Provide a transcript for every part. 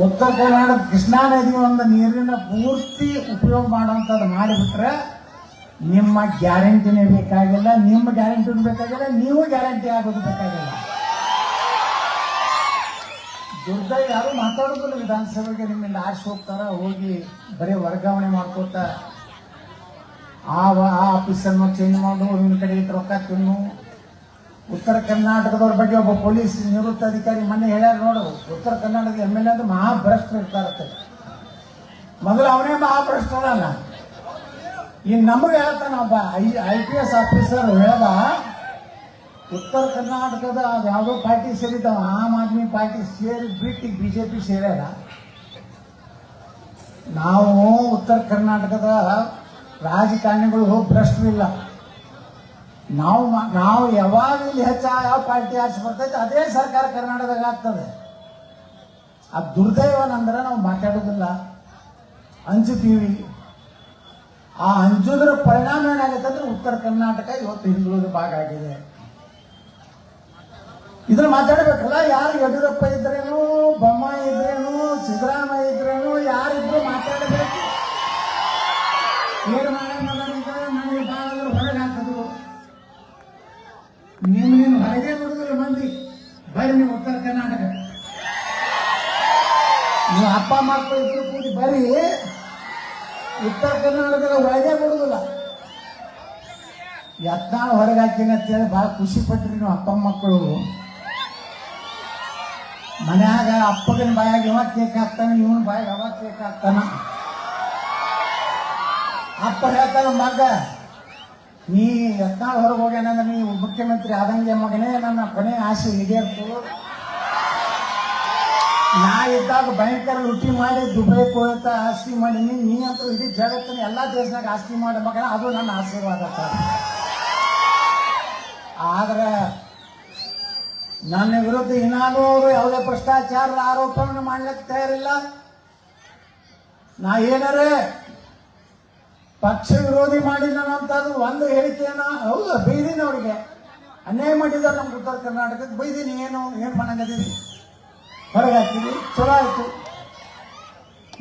ಉತ್ತರ ಕರ್ನಾಟಕ ಕೃಷ್ಣಾ ನದಿ ಒಂದು ನೀರಿನ ಪೂರ್ತಿ ಉಪಯೋಗ ಮಾಡುವಂಥದ್ದು ಮಾಡಿಬಿಟ್ರೆ ನಿಮ್ಮ ಗ್ಯಾರಂಟಿನೇ ಬೇಕಾಗಿಲ್ಲ, ನಿಮ್ಮ ಗ್ಯಾರಂಟಿನೂ ಬೇಕಾಗಿಲ್ಲ, ನೀವು ಗ್ಯಾರಂಟಿ ಆಗೋದು ಬೇಕಾಗಿಲ್ಲ. ದುರ್ದ ಯಾರು ಮಾತಾಡೋದಿಲ್ಲ ವಿಧಾನಸಭೆಗೆ. ನಿಮ್ಮಿಂದ ಆರ್ಸಿ ಹೋಗ್ತಾರ, ಹೋಗಿ ಬರೀ ವರ್ಗಾವಣೆ ಮಾಡ್ಕೋತ ಆ ಆಫೀಸನ್ನು ಚೇಂಜ್ ಮಾಡು, ಇವ್ನ ಕಡೆ ರೊಕ್ಕ ತಿನ್ನು. ಉತ್ತರ ಕರ್ನಾಟಕದವ್ರ ಬಗ್ಗೆ ಒಬ್ಬ ಪೊಲೀಸ್ ನಿವೃತ್ತ ಅಧಿಕಾರಿ ಮೊನ್ನೆ ಹೇಳ್ಯಾರ ನೋಡು, ಉತ್ತರ ಕರ್ನಾಟಕದ ಎಮ್ ಎಲ್ ಎ ಅಂದ್ರೆ ಮಹಾಭ್ರಷ್ಟರು ಇರ್ತಾರತ್ತೆ. ಮೊದಲು ಅವನೇ ಮಹಾಭ್ರಷ್ಟರಲ್ಲ. ಇನ್ನು ನಮಗೆ ಹೇಳ್ತಾನ ಒಬ್ಬ IPS ಆಫೀಸರ್ ಹೇಳ್ದ, ಉತ್ತರ ಕರ್ನಾಟಕದ ಯಾವುದೋ ಪಾರ್ಟಿ ಸೇರಿದ್ದಾವ, ಆಮ್ ಆದ್ಮಿ ಪಾರ್ಟಿ ಸೇರಿ ಬಿಟ್ಟು BJP ಸೇರ್ಯಾರ. ನಾವು ಉತ್ತರ ಕರ್ನಾಟಕದ ರಾಜಕಾರಣಿಗಳು ಭ್ರಷ್ಟರಿಲ್ಲ. ನಾವು ಯಾವಾಗ ಇಲ್ಲಿ ಯಾವ ಪಾರ್ಟಿ ಆಚೆ ಬರ್ತೈತೆ ಅದೇ ಸರ್ಕಾರ ಕರ್ನಾಟಕದಾಗ ಆಗ್ತದೆ. ಆ ದುರ್ದೈವನಂದ್ರೆ ನಾವು ಮಾತಾಡೋದಿಲ್ಲ, ಅಂಜುತ್ತೀವಿ. ಆ ಅಂಜುದ್ರ ಪರಿಣಾಮ ಏನಾಗುತ್ತೆ ಅಂದ್ರೆ ಉತ್ತರ ಕರ್ನಾಟಕ ಇವತ್ತು ಹಿಂದುಳಿದ ಭಾಗ ಆಗಿದೆ. ಇದ್ರ ಮಾತಾಡಬೇಕಲ್ಲ. ಯಾರು ಯಡಿಯೂರಪ್ಪ ಇದ್ರೇನು, ಬೊಮ್ಮಾಯಿ ಇದ್ರೇನು, ಸಿದ್ದರಾಮಯ್ಯ ಇದ್ರೇನು, ಯಾರಿದ್ರು ಮಾತಾಡಬೇಕು. ಏನು ನನಗೆ ಹೊರಗೆ ಹಾಕೋದು, ನೀನು ಹೊರಗೆ ಬಿಡುದಿಲ್ಲ ಮಂದಿ. ಬರ್ರಿ ನೀವು ಉತ್ತರ ಕರ್ನಾಟಕ, ನೀವು ಅಪ್ಪ ಮಕ್ಕಳು ಇದ್ರು ಕೂಡಿ ಬರ್ರಿ. ಉತ್ತರ ಕರ್ನಾಟಕದ ಒಳಗೆ ಬಿಡುದಿಲ್ಲ. ಯತ್ನಾಳ್ ಹೊರಗೆ ಹಾಕಿನ ಅಂತೇಳಿ ಬಹಳ ಖುಷಿ ಪಟ್ರಿ ನೀವು ಅಪ್ಪ ಮಕ್ಕಳು. ಮನ್ಯಾಗ ಅಪ್ಪಗನ ಬಾಯಾಗ ಇವ ಕೇಕ್ ಹಾಕ್ತಾನೆ, ಇವನ್ ಬಾಯಾಗ ಅವ ಕೇಕ್ ಹಾಕ್ತಾನ. ಅಪ್ಪ ಹೇಳ್ತಾನ, ಮಗ ನೀ ಯತ್ನಾಳ್ ಹೊರಗೆ ಹೋಗ್ಯಾನಂದ್ರೆ ನೀ ಮುಖ್ಯಮಂತ್ರಿ ಆದಂಗೆ ಮಗನೇ, ನನ್ನ ಕೊನೆ ಆಸೆ ಈಡೇರ್ತು. ನಾ ಇದ್ದಾಗ ಭಯಂಕರ ಲುಟಿ ಮಾಡಿ ದುಬೈ ಹೋಯ್ತ ಆಸ್ತಿ ಮಾಡೀನಿ, ನೀ ಅಂತೂ ಇಡೀ ಜಗತ್ತಿನ ಎಲ್ಲಾ ದೇಶದಾಗ ಆಸ್ತಿ ಮಾಡ ಮಗನ, ಅದು ನನ್ನ ಆಶೀರ್ವಾದ. ಆದ್ರೆ ನನ್ನ ವಿರುದ್ಧ ಇನ್ನಾನು ಅವರು ಯಾವುದೇ ಭ್ರಷ್ಟಾಚಾರದ ಆರೋಪವನ್ನು ಮಾಡ್ಲಿಕ್ಕೆ ತಯಾರಿಲ್ಲ. ನಾ ಏನಾರೇ ಪಕ್ಷ ವಿರೋಧಿ ಮಾಡಿದಂತದ್ದು ಒಂದು ಹೇಳಿಕೆಯನ್ನ ಹೌದು ಬೈದೀನಿ. ಅವ್ರಿಗೆ ಅನ್ಯಾಯ ಮಾಡಿದ್ದಾರೆ ನಮ್ಮ ಉತ್ತರ ಕರ್ನಾಟಕಕ್ಕೆ, ಬೈದೀನಿ. ಏನ್ ಮಾಡಂಗದೀನಿ, ಹೊರಗೆ ಹಾಕ್ತೀರಿ, ಚಲೋ ಆಯ್ತು.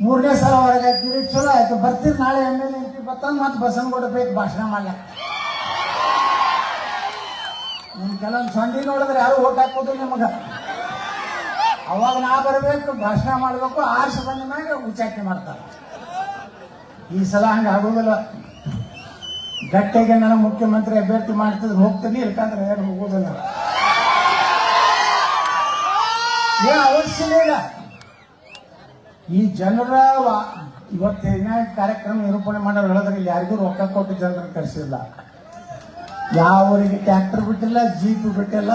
3ನೇ ಸಲ ಹೊರಗೆ ಹಾಕ್ತೀರಿ, ಚಲೋ ಆಯ್ತು. ಬರ್ತೀರಿ ನಾಳೆ MLA MP ಬರ್ತಾನೆ, ಮತ್ತೆ ಬಸನಗೌಡ ಬೇಕು ಭಾಷಣ ಮಾಡ್ಲಿಕ್ಕೆ. ನಿಮ್ ಕೆಲವೊಂದು ಸಂಡಿ ನೋಡಿದ್ರೆ ಯಾರು ಓಟ್ ಹಾಕೋದು ನಿಮಗ. ಅವಾಗ ನಾ ಬರಬೇಕು, ಭಾಷಣ ಮಾಡ್ಬೇಕು, ಆರ್ಷ ಬಂದ ಮ್ಯಾಗ ಉಚ್ಚಾಟನೆ ಮಾಡ್ತಾರೆ. ಈ ಸಲ ಹಂಗ ಆಗೋದಿಲ್ಲ. ಗಟ್ಟಿಗೆ ನಾನು ಮುಖ್ಯಮಂತ್ರಿ ಅಭ್ಯರ್ಥಿ ಮಾಡ್ತಿದ್ರೆ ಹೋಗ್ತೀನಿ, ಇಲ್ಕಂದ್ರೆ ಏನು ಹೋಗೋದಿಲ್ಲ. ಏನು ಅವಶ್ಯನೇ ಇಲ್ಲ. ಈ ಜನರ ಇವತ್ತಿನ ಕಾರ್ಯಕ್ರಮ ನಿರೂಪಣೆ ಮಾಡೋರು ಹೇಳಿದ್ರೆ ಇಲ್ಲಿ ಯಾರಿಗೂ ರೊಕ್ಕ ಕೊಟ್ಟು ಜನರನ್ನು ಕರೆಸಿಲ್ಲ. ಯಾವರಿಗೆ ಟ್ರ್ಯಾಕ್ಟರ್ ಬಿಟ್ಟಿಲ್ಲ, ಜೀಪ್ ಬಿಟ್ಟಿಲ್ಲ,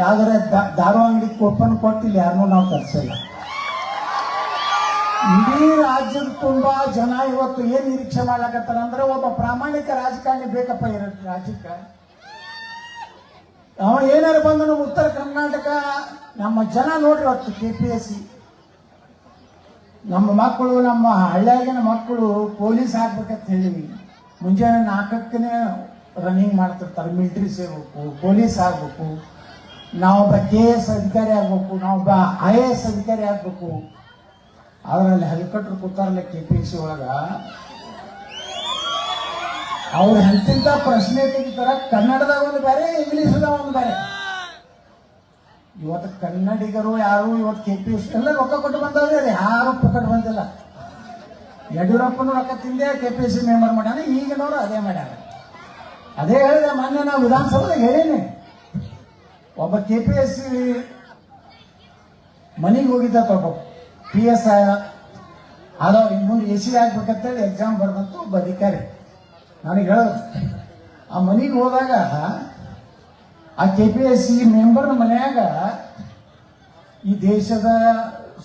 ಯಾವ್ದಾರ ದಾರು ಅಂಗಡಿ ಕೂಪನ್ ಕೊಟ್ಟು ಇಲ್ಲಿ ಯಾರನ್ನೂ ನಾವು ಕರೆಸಿಲ್ಲ. ಇಡೀ ರಾಜ್ಯದ ತುಂಬಾ ಜನ ಇವತ್ತು ಏನ್ ನಿರೀಕ್ಷೆ ಮಾಡ್ಲಾಕತ್ತಾರ ಅಂದ್ರೆ ಒಬ್ಬ ಪ್ರಾಮಾಣಿಕ ರಾಜಕಾರಣಿ ಬೇಕಪ್ಪ ಇರೋದು ರಾಜ್ಯಕ್ಕೆ. ಅವ ಏನಾರು ಬಂದು ನಮ್ಮ ಉತ್ತರ ಕರ್ನಾಟಕ ನಮ್ಮ ಜನ ನೋಡ್ರಿ ಇವತ್ತು KPSC ನಮ್ಮ ಮಕ್ಕಳು, ನಮ್ಮ ಹಳ್ಳಿಯಾಗಿನ ಮಕ್ಕಳು ಪೊಲೀಸ್ ಆಗ್ಬೇಕಂತ ಹೇಳಿವಿ. ಮುಂಜಾನೆ 4ಕ್ಕೆ ರನ್ನಿಂಗ್ ಮಾಡ್ತಿರ್ತಾರೆ. ಮಿಲಿಟರಿ ಸೇರ್ಬೇಕು, ಪೊಲೀಸ್ ಆಗ್ಬೇಕು, ನಾವೊಬ್ಬ KS ಅಧಿಕಾರಿ ಆಗ್ಬೇಕು, ನಾವೊಬ್ಬ IAS ಅಧಿಕಾರಿ ಆಗ್ಬೇಕು. ಅವರಲ್ಲಿ ಹೆಲಿಕಾಪ್ಟರ್ ಕೂತಾರಲ್ಲ KPSC ಒಳಗ, ಅವ್ರು ಎಂತಿಂತ ಪ್ರಶ್ನೆ ತೆಗಿತಾರ. ಕನ್ನಡದಾಗ ಒಂದು ಬೇರೆ, ಇಂಗ್ಲಿಷ್ದಾಗ ಒಂದು ಬೇರೆ. ಇವತ್ತು ಕನ್ನಡಿಗರು ಯಾರು ಇವತ್ತು KPSC ಎಲ್ಲ ರೊಕ್ಕ ಕೊಟ್ಟು ಬಂದವ್ರೆ, ಯಾರು ಕೊಟ್ಟು ಬಂದಿಲ್ಲ. ಯಡಿಯೂರಪ್ಪನು ರೊಕ್ಕ ತಿಂದೇ KPSC ಮೆಂಬರ್ ಮಾಡ್ಯಾನ, ಈಗಿನವರು ಅದೇ ಮಾಡ್ಯಾರ. ಅದೇ ಹೇಳಿದೆ ಮೊನ್ನೆ ನಾವು ವಿಧಾನಸಭೆದಾಗ ಹೇಳೀನಿ. ಒಬ್ಬ KPSC ಮನೆಗೆ ಹೋಗಿದ್ದ ಒಬ್ಬ PSI ಅದು ಮುಂದೆ AC ಆಗ್ಬೇಕಂತೇಳಿ ಎಕ್ಸಾಮ್ ಬರ್ದಂತ ಒಬ್ಬ ಅಧಿಕಾರಿ ನನಗೆ ಹೇಳೋದು. ಆ ಮನೆಗೆ ಹೋದಾಗ ಆ KPSC ಮೆಂಬರ್ನ ಮನೆಯಾಗ ಈ ದೇಶದ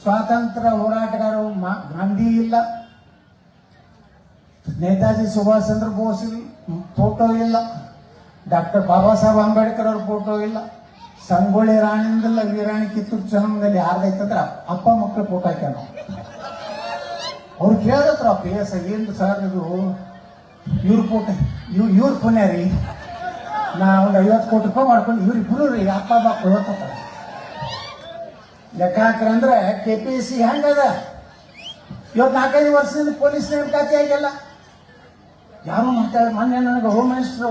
ಸ್ವಾತಂತ್ರ್ಯ ಹೋರಾಟಗಾರರು ಗಾಂಧಿ ಇಲ್ಲ, ನೇತಾಜಿ ಸುಭಾಷ್ ಚಂದ್ರ ಬೋಸ್ ಫೋಟೋ ಇಲ್ಲ, ಡಾಕ್ಟರ್ ಬಾಬಾ ಸಾಹೇಬ್ ಅಂಬೇಡ್ಕರ್ ಅವ್ರ ಫೋಟೋ ಇಲ್ಲ, ಸಂಗೊಳ್ಳಿ ರಾಣಿಂದಲ್ಲ ವೀರಾಣಿ ಕಿತ್ತೂರು ಚೆನ್ನಮ್ಮದಲ್ಲಿ ಯಾರ್ದೈತಂದ್ರೆ ಅಪ್ಪ ಮಕ್ಕಳು ಫೋಟೋ ಹಾಕ್ಯಾನ. ಅವ್ರು ಕೇಳತ್ರ PSI ಏನು ಸರ್ ಇದು ಇವ್ರ ಫೋಟೋ, ಇವ್ರ ಪುಣ್ಯ ರೀ, ನಾ ಒಂದು 50 ಕೋಟಿ ರೂಪಾಯಿ ಮಾಡ್ಕೊಂಡು ಇವ್ರಿಬ್ರು ರೀ ಅಪ್ಪ ಮಕ್ಕಳು ಹೋಗ್ತಾರೆ. ಲೆಕ್ಕ ಹಾಕ್ರಿ ಅಂದ್ರೆ KPSC ಹೆಂಗದ ಇವತ್ತು 4-5 ವರ್ಷದಿಂದ ಪೊಲೀಸ್ ನೇಮಕಾತಿ ಆಗಿಲ್ಲ. ಯಾರು ಮಾತಾಡ ಮೊನ್ನೆ ನನಗೆ ಹೋಮ್ ಮಿನಿಸ್ಟ್ರು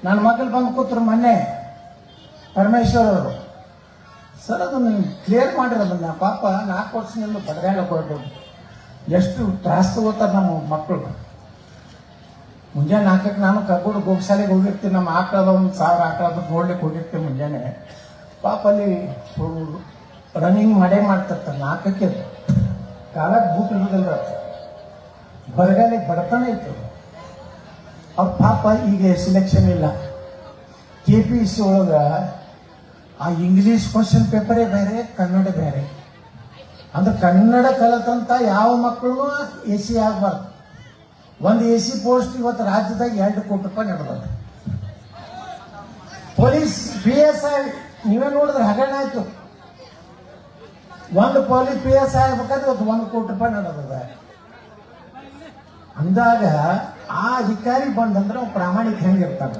ನನ್ನ ಮಕ್ಕಳು ಬಂದು ಕೂತ್ರು ಮೊನ್ನೆ ಪರಮೇಶ್ವರ್ ಅವರು. ಸರ್ ಅದನ್ನು ಕ್ಲಿಯರ್ ಮಾಡಿರೋದನ್ನ ಪಾಪ 4 ವರ್ಷದಿಂದ ಬಡಗಾಲ ಕೊಟ್ಟು ಎಷ್ಟು ತ್ರಾಸ ತಗೋತಾರೆ ನಮ್ಮ ಮಕ್ಕಳು. ಮುಂಜಾನೆ 4ಕ್ಕೆ ನಾನು ಕರ್ಕೊಂಡು ಗೋಶಾಲೆಗೆ ಹೋಗಿರ್ತೀನಿ. ನಮ್ಮ ಆಕಳದ 1000 ಆಕಳದ ನೋಡ್ಲಿಕ್ಕೆ ಹೋಗಿರ್ತೀನಿ ಮುಂಜಾನೆ. ಪಾಪ ಅಲ್ಲಿ ರನ್ನಿಂಗ್ ಮಾಡೇ ಮಾಡ್ತಿರ್ತಾರೆ 4ಕ್ಕೆ. ಕಾಲಕ್ಕೆ ಬೂಟ್ ಇರೋದಿಲ್ಲ, ಬರಗಾಲಿಗೆ ಬಡತನ ಇತ್ತು ಅವ್ರ ಪಾಪ. ಈಗ ಸೆಲೆಕ್ಷನ್ ಇಲ್ಲ. KPSC ಒಳಗೆ ಆ ಇಂಗ್ಲೀಷ್ ಕ್ವಶನ್ ಪೇಪರೇ ಬೇರೆ, ಕನ್ನಡ ಬೇರೆ. ಅಂದ್ರೆ ಕನ್ನಡ ಕಲಿತಂತ ಯಾವ ಮಕ್ಕಳು AC ಆಗಬಾರ್ದು. ಒಂದು AC ಪೋಸ್ಟ್ ಇವತ್ತು ರಾಜ್ಯದಾಗ 2 ಕೋಟಿ ರೂಪಾಯಿ ನಡೆದ. ಪೊಲೀಸ್ PSI ನೀವೇ ನೋಡಿದ್ರೆ ಹಗರಣ ಆಯ್ತು. ಒಂದು ಪೊಲೀಸ್ PSI ಆಗ್ಬೇಕಾದ್ರೆ ಇವತ್ತು 1 ಕೋಟಿ ರೂಪಾಯಿ ನಡೆದ. ಅಂದಾಗ ಆ ಅಧಿಕಾರಿ ಬಂದಂದ್ರೆ ಅವ್ನು ಪ್ರಾಮಾಣಿಕ ಹೆಂಗಿರ್ತಾನೆ.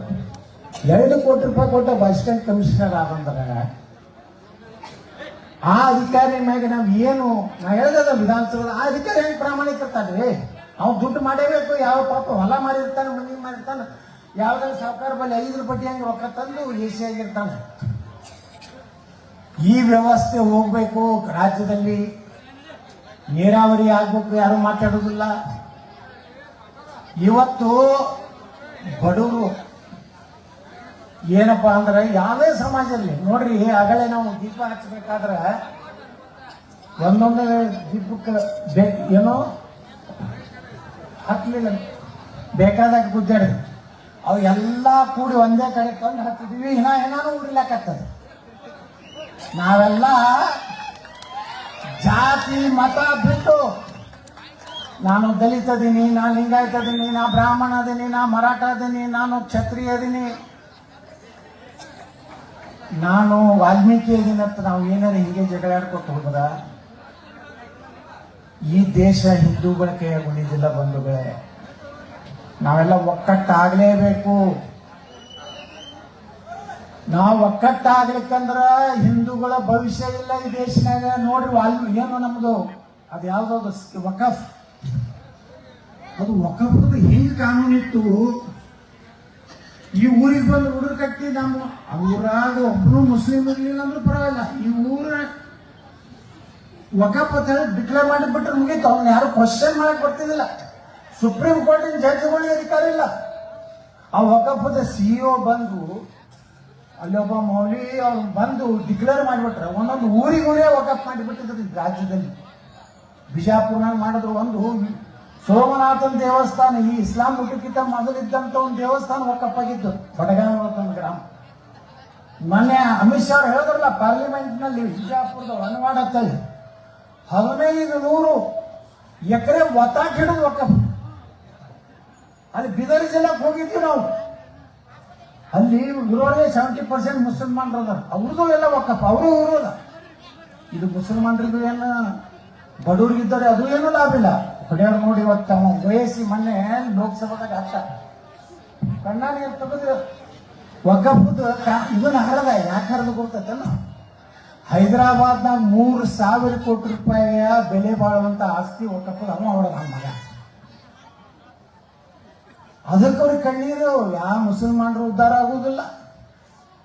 2 ಕೋಟಿ ರೂಪಾಯಿ ಕೊಟ್ಟ ಅಸಿಸ್ಟೆಂಟ್ ಕಮಿಷನರ್ ಆದಂದ್ರೆ ಆ ಅಧಿಕಾರಿ ಮ್ಯಾಗ ನಾವು ಏನು ನಾ ಹೇಳ್ದ ವಿಧಾನಸಭೆ ಆ ಅಧಿಕಾರಿ ಹೆಂಗೆ ಪ್ರಾಮಾಣಿಕ ಇರ್ತಾನ್ರಿ. ಅವ್ನು ದುಡ್ಡು ಮಾಡೇಬೇಕು. ಯಾವ ಪಾಪ ಹೊಲ ಮಾಡಿರ್ತಾನೆ, ಮನೆ ಮಾಡಿರ್ತಾನೆ, ಯಾವ್ದಾದ್ರು ಸಾವುಕಾರ ಬಲ್ಲಿ 5 ಪಟ್ಟಿ ಹಂಗೆ ರೊಕ್ಕ ತಂದು AC ಆಗಿರ್ತಾನೆ. ಈ ವ್ಯವಸ್ಥೆ ಹೋಗ್ಬೇಕು. ರಾಜ್ಯದಲ್ಲಿ ನೀರಾವರಿ ಆಗ್ಬೇಕು, ಯಾರು ಮಾತಾಡೋದಿಲ್ಲ. ಇವತ್ತು ಬಡವರು ಏನಪ್ಪಾ ಅಂದ್ರೆ ಯಾವುದೇ ಸಮಾಜದಲ್ಲಿ ನೋಡ್ರಿ, ಆಗಲೇ ನಾವು ದೀಪ ಹಚ್ಚಬೇಕಾದ್ರೆ ಒಂದೊಂದೇ ದೀಪಕ್ಕೆ ಏನೋ ಹತ್ತಲಿಲ್ಲ, ಬೇಕಾದಾಗ ಗುದ್ದಾಡಿ ಅವು ಎಲ್ಲ ಕೂಡಿ ಒಂದೇ ಕಡೆ ತಂದು ಹತ್ತಿದ್ವಿ. ಏನಾನು ಉಡಿಲಾಕತ್ತದ. ನಾವೆಲ್ಲ ಜಾತಿ ಮತ ಬಿಟ್ಟು ನಾನು ದಲಿತ ಅದೀನಿ, ನಾನು ಲಿಂಗಾಯತ ಅದೀನಿ, ನಾ ಬ್ರಾಹ್ಮಣ ಅದೀನಿ, ನಾ ಮರಾಠ ಅದೀನಿ, ನಾನು ಕ್ಷತ್ರಿಯ ಅದೀನಿ, ನಾನು ವಾಲ್ಮೀಕಿ ಅದೀನಿ ಅಂತ ನಾವು ಏನಾರು ಹಿಂಗೆ ಜಗಳಾಡ್ಕೊತ ಹೋದ್ರ ಈ ದೇಶ ಹಿಂದೂಗಳ ಕೈಯಾಗ ಉಳಿದಿಲ್ಲ ಬಂಧುಗಳೇ. ನಾವೆಲ್ಲ ಒಕ್ಕಟ್ಟಾಗಲೇಬೇಕು. ನಾವು ಒಕ್ಕಟ್ಟಾಗ್ಲಿಕ್ಕಂದ್ರ ಹಿಂದೂಗಳ ಭವಿಷ್ಯ ಇಲ್ಲ ಈ ದೇಶನಾಗ. ನೋಡ್ರಿ ಏನು ನಮ್ದು ಅದು ಯಾವ್ದು ವಕಫ್, ಅದು ವಕಫ್ದು ಹೆಂಗ್ ಕಾನೂನಿತ್ತು. ಈ ಊರಿಗೆ ಬಂದು ಹುಡುಗರು ಕಟ್ಟಿ ನಮ್ಮ ಊರಾಗ ಒಬ್ರು ಮುಸ್ಲಿಂ ಇರ್ಲಿಲ್ಲ ಅಂದ್ರೂ ಪರವಾಗಿಲ್ಲ, ಈ ಊರ ವಕಫ್ ಅಂತ ಹೇಳಿ ಡಿಕ್ಲೇರ್ ಮಾಡಿಬಿಟ್ರೆ ಮುಗೀತು. ಅವ್ನ ಯಾರು ಕ್ವಶನ್ ಮಾಡಕ್ ಬರ್ತಿದ್ದಿಲ್ಲ. ಸುಪ್ರೀಂ ಕೋರ್ಟಿನ ಜಡ್ಜ್ಗಳಿಗೆ ಅಧಿಕಾರ ಇಲ್ಲ. ಆ ವಕಫದ CEO ಬಂದು ಅಲ್ಲಿ ಒಬ್ಬ ಮೌಲಿ ಅವ್ರು ಬಂದು ಡಿಕ್ಲೇರ್ ಮಾಡಿಬಿಟ್ರೆ ಒಂದೊಂದು ಊರಿಗೂರೇ ವಕಫ್ ಮಾಡಿಬಿಟ್ಟಿದ್ರು ಈ ರಾಜ್ಯದಲ್ಲಿ. ಬಿಜಾಪುರ್ನಾಗ ಮಾಡಿದ್ರು ಒಂದು ಸೋಮನಾಥನ್ ದೇವಸ್ಥಾನ, ಈ ಇಸ್ಲಾಂ ಊಟಕ್ಕಿಂತ ಮೊದಲಿದ್ದಂತ ಒಂದು ದೇವಸ್ಥಾನ ವಕಫ್ ಆಗಿದ್ದು ಬಡಗಾವಿ ಒಂದು ಗ್ರಾಮ. ಮೊನ್ನೆ ಅಮಿತ್ ಶಾ ಹೇಳಿದ್ರಲ್ಲ ಪಾರ್ಲಿಮೆಂಟ್ ನಲ್ಲಿ, ಬಿಜಾಪುರದ ವನವಾಡತ್ತಲ್ಲಿ 1500 ಎಕರೆ ಒತ್ತಾಟ್ ಹಿಡಿದು ವಕಫ್. ಅಲ್ಲಿ ಬೀದರ್ ಜಿಲ್ಲಾಕ್ ಹೋಗಿದ್ವಿ ನಾವು. ಅಲ್ಲಿ ಇರೋರೇ 70% ಮುಸಲ್ಮಾನರು ಅದಾರ. ಅವ್ರದ್ದು ಎಲ್ಲ ವಕಫ್, ಅವರು ಇರೋದ. ಇದು ಮುಸಲ್ಮಾನರಿಗೂ ಏನು ಬಡವ್ರಿಗಿದ್ದಾರೆ ಅದು ಏನೂ ಲಾಭ ಇಲ್ಲ. ಹೊಡೆಯವ್ರು ನೋಡಿ ಇವತ್ತು ವಯಸ್ಸಿ ಮೊನ್ನೆ ಲೋಕಸಭಾದಾಗ ಹಾಕ ಕಣ್ಣಾನಿ ತೆಗೆದು ವಕಫ್ದು ಇದನ್ನ ಹರದ. ಯಾಕೆ ಹರಿದು ಗೊತ್ತೇನ? ಹೈದರಾಬಾದ್ನಾಗ 3000 ಕೋಟಿ ರೂಪಾಯಿಯ ಬೆಲೆ ಬಾಳುವಂತ ಆಸ್ತಿ ವಕಫ್ದು ಅವ ಹೊಡೆದ ಮಗ. ಅದಕ್ಕೆ ಅವ್ರಿಗೆ ಕಣ್ಣೀರು. ಯಾವ ಮುಸಲ್ಮಾನರು ಉದ್ಧಾರ ಆಗುವುದಿಲ್ಲ.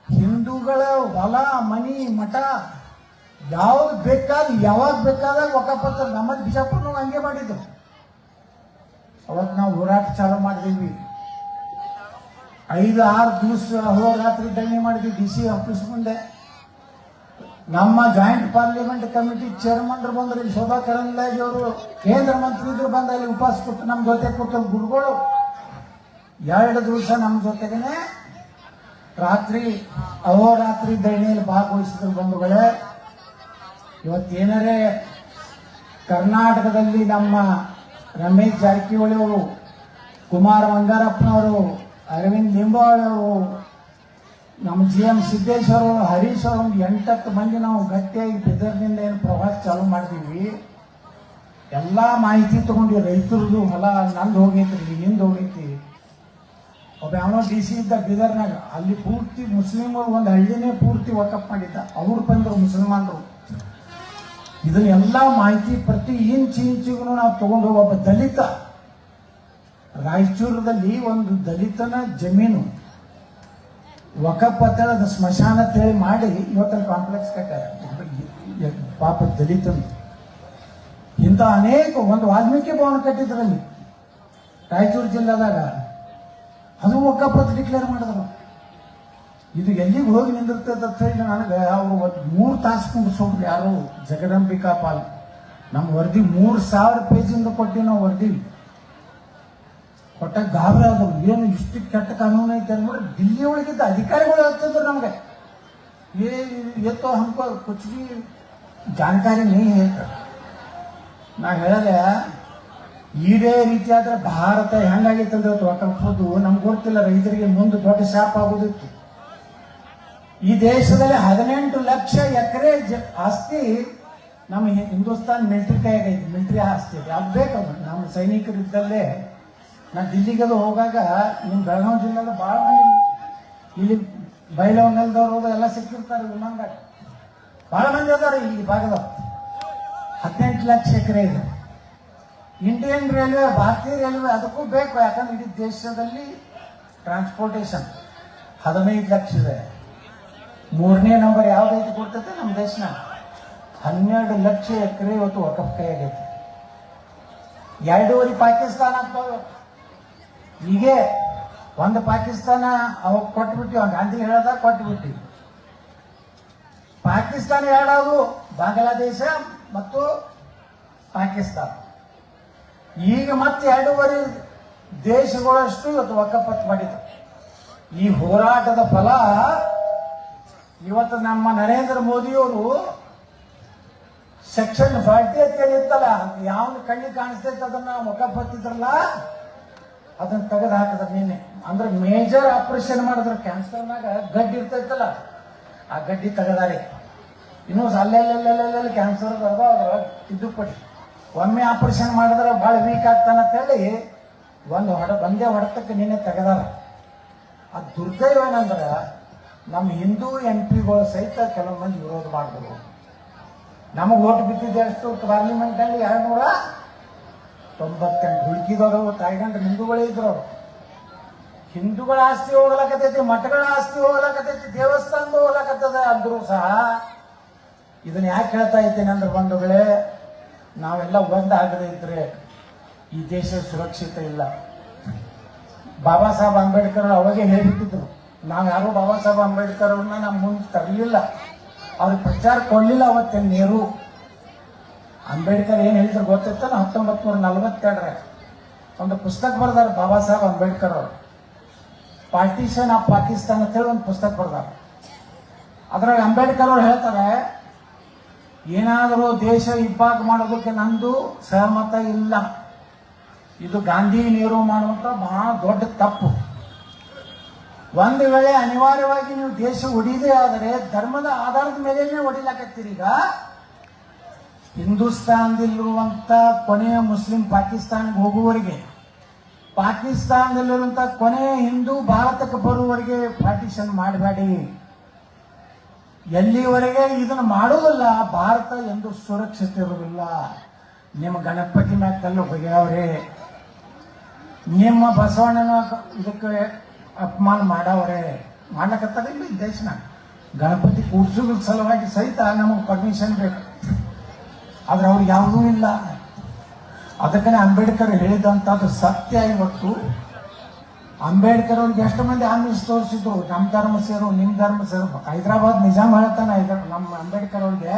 ಹಿಂದೂಗಳ ಹೊಲ ಮನಿ ಮಠ ಯಾವ್ದು ಬೇಕಾದ ಯಾವಾಗ ಬೇಕಾದಾಗ ವಕಫ್. ನಮ್ಮಲ್ಲಿ ಬಿಜಾಪುರ ಹಂಗೆ ಮಾಡಿದ್ರು. ಅವತ್ತು ನಾವು ಹೋರಾಟ ಚಾಲು ಮಾಡಿದೀವಿ. 5-6 ದಿವಸ ಹೋರಾತ್ರಿ ಧರಣಿ ಮಾಡಿದ್ವಿ DC ಆಫೀಸ್ ಮುಂದೆ. ನಮ್ಮ ಜಾಯಿಂಟ್ ಪಾರ್ಲಿಮೆಂಟ್ ಕಮಿಟಿ ಚೇರ್ಮನ್ರು ಬಂದ್ರು, ಇಲ್ಲಿ ಶೋಭಾ ಕರಂದ್ಲಾಜೆ ಅವರು ಕೇಂದ್ರ ಮಂತ್ರಿದ್ರು ಬಂದ ಇಲ್ಲಿ ಉಪವಾಸ ಕೊಟ್ಟು ನಮ್ಮ ಜೊತೆ ಕೊಟ್ಟು ಗುರುಗಳು 2 ದಿವಸ ನಮ್ಮ ಜೊತೆಗೇನೆ ರಾತ್ರಿ ಅಹೋರಾತ್ರಿ ಧರಣಿಯಲ್ಲಿ ಭಾಗವಹಿಸಿದ್ರು ಬಂಧುಗಳೇ. ಇವತ್ತೇನರೇ ಕರ್ನಾಟಕದಲ್ಲಿ ನಮ್ಮ ರಮೇಶ್ ಜಾರಕಿಹೊಳಿ ಅವರು, ಕುಮಾರ ಬಂಗಾರಪ್ಪನವರು, ಅರವಿಂದ್ ಲಿಂಬಾವಳಿ ಅವರು, ನಮ್ಮ GM ಸಿದ್ದೇಶ್ವರ ಅವರು, ಹರೀಶ್ ಅವರು, 8-10 ಮಂದಿ ನಾವು ಗಟ್ಟಿಯಾಗಿ ಬಿದರ್ನಿಂದ ಏನು ಪ್ರವಾಸ ಚಾಲು ಮಾಡಿದೀವಿ. ಎಲ್ಲ ಮಾಹಿತಿ ತಗೊಂಡಿವಿ. ರೈತರದು ಹೊಲ ನಂದು ಹೋಗೈತ್ರಿ, ನಿಂದು ಹೋಗೈತಿ. ಒಬ್ಬ ಯಾವನೋ DC ಇದ್ದ ಬೀದರ್ನಾಗ, ಅಲ್ಲಿ ಪೂರ್ತಿ ಮುಸ್ಲಿಮರು ಒಂದು ಹಳ್ಳಿನೇ ಪೂರ್ತಿ ವಕಫ್ ಮಾಡಿದ್ದ. ಅವ್ರು ಬಂದರು ಮುಸಲ್ಮಾನರು. ಇದನ್ನೆಲ್ಲ ಮಾಹಿತಿ ಪ್ರತಿ ಇಂಚಿಗೂ ನಾವು ತಗೊಂಡು ಒಬ್ಬ ದಲಿತ ರಾಯಚೂರದಲ್ಲಿ ಒಂದು ದಲಿತನ ಜಮೀನು ವಕಫ್ ಅಂತೇಳಿ ಸ್ಮಶಾನ ಅಂತೇಳಿ ಮಾಡಿ ಇವತ್ತಲ್ಲಿ ಕಾಂಪ್ಲೆಕ್ಸ್ ಕಟ್ಟಾರ. ಪಾಪ ದಲಿತನು ಇಂಥ ಅನೇಕ ಒಂದು ವಾಲ್ಮೀಕಿ ಭವನ ಕಟ್ಟಿದ್ರಲ್ಲಿ ರಾಯಚೂರು ಜಿಲ್ಲಾದಾಗ ಅದು ವಕಫ್ ಅಂತ ಡಿಕ್ಲೇರ್ ಮಾಡಿದ್ರು. ಇದು ಎಲ್ಲಿಗೆ ಹೋಗಿ ನಿಂದಿರ್ತದೆ ಅಂತ ಹೇಳಿ ನನಗೆ ಅವರು 3 ತಾಸು ಕುಂಡಿಸೋರು ಯಾರು ಜಗದಂಬಿಕಾ ಪಾಲ್. ನಮ್ಮ ವರದಿ 3000 ಪೇಜಿಂದ ಕೊಟ್ಟು ನಾವು ವರದಿ ಕೊಟ್ಟಾಗ ಗಾಬರಿ ಆದವು. ಏನು ಇಷ್ಟು ಕೆಟ್ಟ ಕಾನೂನು ಐತೆ ಅಂದ್ರೆ ದಿಲ್ಲಿ ಒಳಗಿದ್ದ ಅಧಿಕಾರಿಗಳು ಹೇಳ್ತಿದ್ರು ನಮ್ಗೆ, ये तो हमको कुछ भी जानकारी नहीं है. ನಾ ಹೇಳದೆ ಇದೇ ರೀತಿ ಆದ್ರೆ ಭಾರತ ಹೆಂಗಾಗಿತ್ತಂದ್ರೆ ವಕಫ್ದು ನಮ್ಗೆ ಗೊತ್ತಿಲ್ಲ. ರೈತರಿಗೆ ಮುಂದೆ ದೊಡ್ಡ ಶಾಪ ಆಗೋದಿತ್ತು. ಈ ದೇಶದಲ್ಲಿ 18 ಲಕ್ಷ ಎಕರೆ ಆಸ್ತಿ ನಮ್ಮ ಹಿಂದೂಸ್ತಾನ್ ಮಿಲಿಟರಿ ಕೈಯಾಗೈತಿ. ಮಿಲಿಟರಿ ಆಸ್ತಿ ಅದು ಬೇಕದು. ನಮ್ಮ ಸೈನಿಕರಿದ್ದಲ್ಲೇ ನಾ ದಿಲ್ಲಿಗದು ಹೋಗಾಗ ನಿಮ್ಮ ಬೆಳಗಾವಿ ಜಿಲ್ಲೆದ ಭಾಳ ಮಂದಿ ಇಲ್ಲಿ ಬೈಲವಂಗಲ್ದವ್ರು ಎಲ್ಲ ಸಿಕ್ಕಿರ್ತಾರೆ. ವಿಮಾನದಾಗ ಭಾಳ ಮಂದಿ ಅದಾರ ಈ ಭಾಗದವ್ರು. 18 ಲಕ್ಷ ಎಕರೆ ಇದೆ. ಇಂಡಿಯನ್ ರೈಲ್ವೆ, ಭಾರತೀಯ ರೈಲ್ವೆ ಅದಕ್ಕೂ ಬೇಕು. ಯಾಕಂದ್ರೆ ಇಡೀ ದೇಶದಲ್ಲಿ ಟ್ರಾನ್ಸ್ಪೋರ್ಟೇಷನ್ 15 ಲಕ್ಷ ಇದೆ. 3ನೇ ನಂಬರ್ ಯಾವ್ದೈತಿ ಕೊಡ್ತೈತೆ ನಮ್ಮ ದೇಶನ. 12 ಲಕ್ಷ ಎಕರೆ ಇವತ್ತು ವಕಫ್ ಕೈಯಾಗೈತಿ. 2.5 ಪಾಕಿಸ್ತಾನ ಆಗ್ತಾವೆ. ಹೀಗೆ ಒಂದು ಪಾಕಿಸ್ತಾನ ಅವಾಗ ಕೊಟ್ಬಿಟ್ಟಿವಿ. ಗಾಂಧಿ ಹೇಳದ ಕೊಟ್ಬಿಟ್ಟಿವಿ. ಪಾಕಿಸ್ತಾನ ಎರಡಾದು ಬಾಂಗ್ಲಾದೇಶ ಮತ್ತು ಪಾಕಿಸ್ತಾನ. ಈಗ ಮತ್ತೆ 2.5 ದೇಶಗಳಷ್ಟು ಇವತ್ತು ವಕಫತ್ ಮಾಡಿದ್ರು. ಈ ಹೋರಾಟದ ಫಲ ಇವತ್ತು ನಮ್ಮ ನರೇಂದ್ರ ಮೋದಿಯವರು ಸೆಕ್ಷನ್ 40 ಅಂತ ಇತ್ತಲ್ಲ, ಯಾವನು ಕಣ್ಣಿಗೆ ಕಾಣಿಸ್ತೈತೆ ಅದನ್ನ ವಕಫತ್ತಿದ್ರಲ್ಲ ಅದನ್ನ ತೆಗೆದು ಹಾಕಿದ್ರ ನಿನ್ನೆ. ಅಂದ್ರೆ ಮೇಜರ್ ಆಪರೇಷನ್ ಮಾಡಿದ್ರ. ಕ್ಯಾನ್ಸರ್ನಾಗ ಗಡ್ಡಿ ಇರ್ತೈತಲ್ಲ, ಆ ಗಡ್ಡಿ ತೆಗೆದಾರೆ. ಇನ್ನೂ ಅಲ್ಲೆಲ್ಲ ಕ್ಯಾನ್ಸರ್ ಇದು ಕೊಟ್ಟು ಒಮ್ಮೆ ಆಪರೇಷನ್ ಮಾಡಿದ್ರೆ ಭಾಳ ವೀಕ್ ಆಗ್ತಾನಂತ ಹೇಳಿ ಒಂದೇ ಹೊಡೆತಕ್ಕೆ ನಿನ್ನೆ ತೆಗೆದಾರ. ಅದು ದುರ್ದೈವ ಏನಂದ್ರೆ ನಮ್ಮ ಹಿಂದೂ MP ಗಳು ಸಹಿತ ಕೆಲವು ಮಂದಿ ವಿರೋಧ ಮಾಡಿದ್ರು. ನಮಗೆ ಓಟ್ ಬಿದ್ದಿದ್ದೆ ಅಷ್ಟು ಪಾರ್ಲಿಮೆಂಟಲ್ಲಿ 298. ಹುಡುಕಿದವರು ತಾಯ್ಗಂಡು ಹಿಂದೂಗಳೇ ಇದ್ರು. ಅವರು ಹಿಂದೂಗಳ ಆಸ್ತಿ ಹೋಗ್ಲಕತ್ತೈತಿ, ಮಠಗಳ ಆಸ್ತಿ ಹೋಗ್ಲಕತ್ತೈತಿ, ದೇವಸ್ಥಾನದ ಹೋಗ್ಲಕತ್ತದ. ಅಂದ್ರೂ ಸಹ ಇದನ್ನ ಯಾಕೆ ಹೇಳ್ತಾ ಇದ್ದೇನೆ ಅಂದ್ರೆ ಬಂಧುಗಳೇ, ನಾವೆಲ್ಲ ಒಂದಾಗದೇ ಇದ್ರೆ ಈ ದೇಶ ಸುರಕ್ಷಿತ ಇಲ್ಲ. ಬಾಬಾ ಸಾಹೇಬ್ ಅಂಬೇಡ್ಕರ್ ಅವಾಗೆ ಹೇಳಿಬಿಟ್ಟಿದ್ರು, ನಾವು ಯಾರು ಬಾಬಾ ಸಾಹೇಬ್ ಅಂಬೇಡ್ಕರ್ ಅವ್ರನ್ನ ನಮ್ಮ ಮುಂದೆ ತರಲಿಲ್ಲ, ಅವ್ರಿಗೆ ಪ್ರಚಾರ ಕೊಡಲಿಲ್ಲ. ಅವತ್ತೇನು ನೆಹರು ಅಂಬೇಡ್ಕರ್ ಏನು ಹೇಳಿದ್ರು ಗೊತ್ತಿರ್ತಾನೆ. 1942 ಒಂದು ಪುಸ್ತಕ ಬರೆದಾರ ಬಾಬಾ ಸಾಹೇಬ್ ಅಂಬೇಡ್ಕರ್ ಅವರು. ಪಾರ್ಟಿಷನ್ ಆಫ್ ಪಾಕಿಸ್ತಾನ ಅಂತೇಳಿ ಒಂದು ಪುಸ್ತಕ ಬರೆದಾರ. ಅದ್ರಾಗ ಅಂಬೇಡ್ಕರ್ ಅವ್ರು ಹೇಳ್ತಾರೆ, ಏನಾದರೂ ದೇಶ ಇಬ್ಬಾಗ ಮಾಡೋದಕ್ಕೆ ನಂದು ಸಹಮತ ಇಲ್ಲ. ಇದು ಗಾಂಧಿ ನೆಹರು ಮಾಡುವಂತ ಬಹಳ ದೊಡ್ಡ ತಪ್ಪು. ಒಂದು ವೇಳೆ ಅನಿವಾರ್ಯವಾಗಿ ನೀವು ದೇಶ ಹೊಡಿದೇ ಆದರೆ ಧರ್ಮದ ಆಧಾರದ ಮೇಲೇನೆ ಹೊಡಿಲಾಕತ್ತೀರಿ. ಈಗ ಹಿಂದೂಸ್ತಾನದಲ್ಲಿರುವಂತ ಕೊನೆಯ ಮುಸ್ಲಿಂ ಪಾಕಿಸ್ತಾನಕ್ಕೆ ಹೋಗುವವರೆಗೆ, ಪಾಕಿಸ್ತಾನದಲ್ಲಿರುವಂತ ಕೊನೆಯ ಹಿಂದೂ ಭಾರತಕ್ಕೆ ಬರುವವರೆಗೆ ಪಾರ್ಟಿಷನ್ ಮಾಡಬೇಡಿ. ಎಲ್ಲಿವರೆಗೆ ಇದನ್ನು ಮಾಡೋದಿಲ್ಲ ಭಾರತ ಎಂದು ಸುರಕ್ಷಿತ ಇರುವುದಿಲ್ಲ. ನಿಮ್ಮ ಗಣಪತಿ ಮ್ಯಾಗ ಕಲ್ಲು ಹೋಗ್ಯಾವ್ರೆ, ನಿಮ್ಮ ಬಸವಣ್ಣನ ಇದಕ್ಕೆ ಅಪಮಾನ ಮಾಡವ್ರೆ, ಮಾಡ್ಲಕತ್ತಾರಿಲ್ಲ ಈ ದೇಶನ. ಗಣಪತಿ ಕೂಡ್ಸೋದ್ರ ಸಲುವಾಗಿ ಸಹಿತ ನಮಗೆ ಪರ್ಮಿಷನ್ ಬೇಕು, ಆದ್ರೆ ಅವ್ರಿಗೆ ಯಾವುದೂ ಇಲ್ಲ. ಅದಕ್ಕೇ ಅಂಬೇಡ್ಕರ್ ಹೇಳಿದಂಥದ್ದು ಸತ್ಯ. ಇವತ್ತು ಅಂಬೇಡ್ಕರ್ ಅವ್ರಿಗೆ ಎಷ್ಟು ಮಂದಿ ಆಮಿಷ ತೋರಿಸಿದ್ರು, ನಮ್ಮ ಧರ್ಮ ಸೇರು, ನಿಮ್ಮ ಧರ್ಮ ಸೇರು. ಹೈದರಾಬಾದ್ ನಿಜಾಮ್ ಹೇಳ್ತಾನೆ ನಮ್ಮ ಅಂಬೇಡ್ಕರ್ ಅವ್ರಿಗೆ,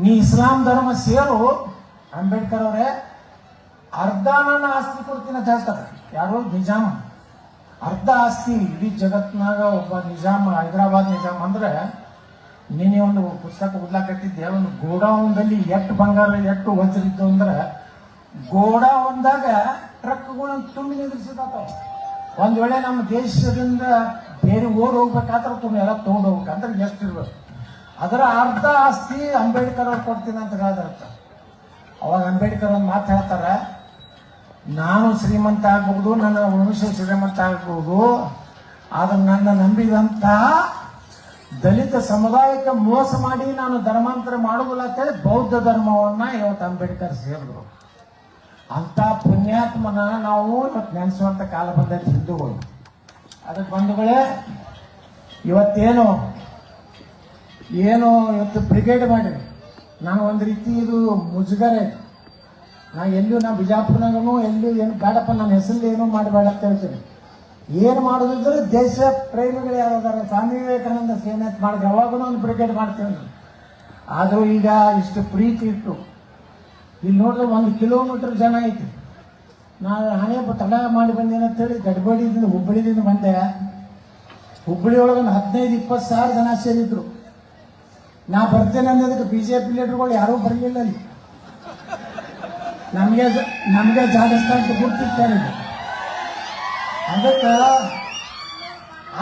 ನೀ ಇಸ್ಲಾಂ ಧರ್ಮ ಸೇರು ಅಂಬೇಡ್ಕರ್ ಅವರೇ, ಅರ್ಧ ನನ್ನ ಆಸ್ತಿ ಕೊಡ್ತೀನಿ ಅಂತ ಹೇಳ್ತಾರೆ. ಯಾರು? ನಿಜಾಮ್. ಅರ್ಧ ಆಸ್ತಿ ಇಡೀ ಜಗತ್ನಾಗ ಒಬ್ಬ ನಿಜಾಮ್, ಹೈದರಾಬಾದ್ ನಿಜಾಮ್. ಅಂದ್ರೆ ನೀನೇ ಒಂದು ಪುಸ್ತಕ ಓದ್ಲಾಕತ್ತಿದ್ದೆ, ಒಂದು ಗೋಡೌನ್ದಲ್ಲಿ ಎಷ್ಟು ಬಂಗಾರ ಎಷ್ಟು ವಜ್ರ ಇದ್ದು ಅಂದ್ರೆ ಗೋಡೌನ್ದಾಗ ಟ್ರಕ್ಗಳನ್ನು ತುಂಬಿ ನಿಂದ್ರಿಸಿದಾತ. ಒಂದ್ ವೇಳೆ ನಮ್ಮ ದೇಶದಿಂದ ಬೇರೆ ಓಡ್ ಹೋಗ್ಬೇಕಾದ್ರೆ ತುಂಬ ಎಲ್ಲ ತಗೊಂಡು ಹೋಗ್ಬೇಕಂದ್ರೆ ಎಷ್ಟು ಇರ್ಬೇಕು. ಅದರ ಅರ್ಧ ಆಸ್ತಿ ಅಂಬೇಡ್ಕರ್ ಅವ್ರು ಕೊಡ್ತೀನಿ ಅಂತ ಹೇಳಿದ್ರಂತ. ಅವಾಗ ಅಂಬೇಡ್ಕರ್ ಒಂದು ಮಾತು ಹೇಳ್ತಾರ, ನಾನು ಶ್ರೀಮಂತ ಆಗ್ಬಹುದು, ನನ್ನ ವಂಶ ಶ್ರೀಮಂತ ಆಗ್ಬಹುದು, ಆದ್ರೆ ನನ್ನ ನಂಬಿದಂತ ದಲಿತ ಸಮುದಾಯಕ್ಕೆ ಮೋಸ ಮಾಡಿ ನಾನು ಧರ್ಮಾಂತರ ಮಾಡುವುದಿಲ್ಲ ಅಂತೇಳಿ ಬೌದ್ಧ ಧರ್ಮವನ್ನ ಇವತ್ತು ಅಂಬೇಡ್ಕರ್ ಸೇರಿದ್ರು. ಅಂತ ಪುಣ್ಯಾತ್ಮನ ನಾವು ಇವತ್ತು ನೆನೆಸುವಂತ ಕಾಲ ಬಂದೈತೆ ಹಿಂದೂಗಳು. ಅದಕ್ಕೆ ಬಂಧುಗಳೇ, ಇವತ್ತೇನು ಇವತ್ತು ಬ್ರಿಗೇಡ್ ಮಾಡಿರಿ, ನಾನು ಒಂದು ರೀತಿ ಇದು ಮುಜುಗರೆ. ನಾ ಎಲ್ಲೂ ನಾ ಬಿಜಾಪುರನಾಗೂ ಎಲ್ಲೂ ಏನು ಬೇಡಪ್ಪ, ನನ್ನ ಹೆಸರು ಏನೂ ಮಾಡಬೇಡ ಅಂತ ಹೇಳ್ತೀನಿ. ಏನು ಮಾಡೋದಿದ್ರೆ ದೇಶ ಪ್ರೇಮಿಗಳು ಯಾವ್ದಾರ ಸ್ವಾಮಿ ವಿವೇಕಾನಂದ ಸೇನೆತ್ ಮಾಡಿದ್ರೆ ಯಾವಾಗೂ ಒಂದು ಬ್ರಿಗೇಡ್ ಮಾಡ್ತೇವೆ. ಆದರೂ ಈಗ ಇಷ್ಟು ಪ್ರೀತಿ ಇಟ್ಟು ಇಲ್ಲಿ ನೋಡಿದ್ರೆ 1 ಕಿಲೋಮೀಟರ್ ಜನ ಐತಿ. ನಾನು ಹಣೆ ತಡ ಮಾಡಿ ಬಂದೇನೆ ಅಂತೇಳಿ ಗಡ್ಬಡಿದಿಂದ ಹುಬ್ಬಳ್ಳಿದಿಂದ ಬಂದೆ. ಹುಬ್ಬಳ್ಳಿ ಒಳಗೆ ಒಂದು 15-20 ಸಾವಿರ ಜನ ಸೇರಿದ್ರು. ನಾ ಬರ್ತೇನೆ ಅನ್ನೋದಕ್ಕೆ BJP ಲೀಡರ್ಗಳು ಯಾರೂ ಬರಲಿಲ್ಲ. ಅಲ್ಲಿ ನಮಗೆ ಜಾಗಸ್ಥ ಅಂತ ಗುರ್ತಿರ್ತಾರೆ. ಅದಕ್ಕೆ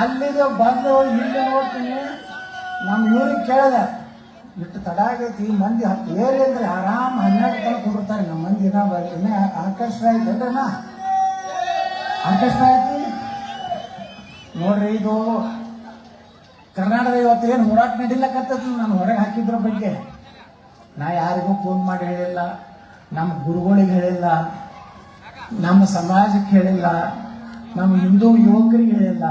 ಅಲ್ಲಿಗೆ ಬಂದು ಇಲ್ಲಿ ನೋಡ್ತೀನಿ, ನಮ್ಮ ಇವ್ರಿಗೆ ಕೇಳಿದೆ, ಇಷ್ಟು ತಡ ಆಗೈತಿ, ಮಂದಿ 10 ಏರಿ ಅಂದ್ರೆ ಆರಾಮ್ 12 ತನಕ ಕುಡಿರ್ತಾರೆ. ನಮ್ಮ ಮಂದಿ ಇನ್ನೇ ಆರ್ಕೆಸ್ಟ್ರಾ ಐತಲ್ರಣ್ಣ, ಆರ್ಕೆಸ್ಟ್ರಾ ಐತಿ ನೋಡ್ರಿ. ಇದು ಕರ್ನಾಟಕ ಇವತ್ತೇನು ಹೋರಾಟ ನಡೀಲಕ್ಕತ್ತದ, ನಾನು ಹೊರಗೆ ಹಾಕಿದ್ರ ಬಗ್ಗೆ ನಾ ಯಾರಿಗೂ ಫೋನ್ ಮಾಡಿ ಹೇಳಿಲ್ಲ, ನಮ್ಮ ಗುರುಗಳಿಗೆ ಹೇಳಿಲ್ಲ, ನಮ್ಮ ಸಮಾಜಕ್ಕೆ ಹೇಳಿಲ್ಲ, ನಮ್ಮ ಹಿಂದೂ ಯುವಕರಿಗೆ ಹೇಳಿಲ್ಲ.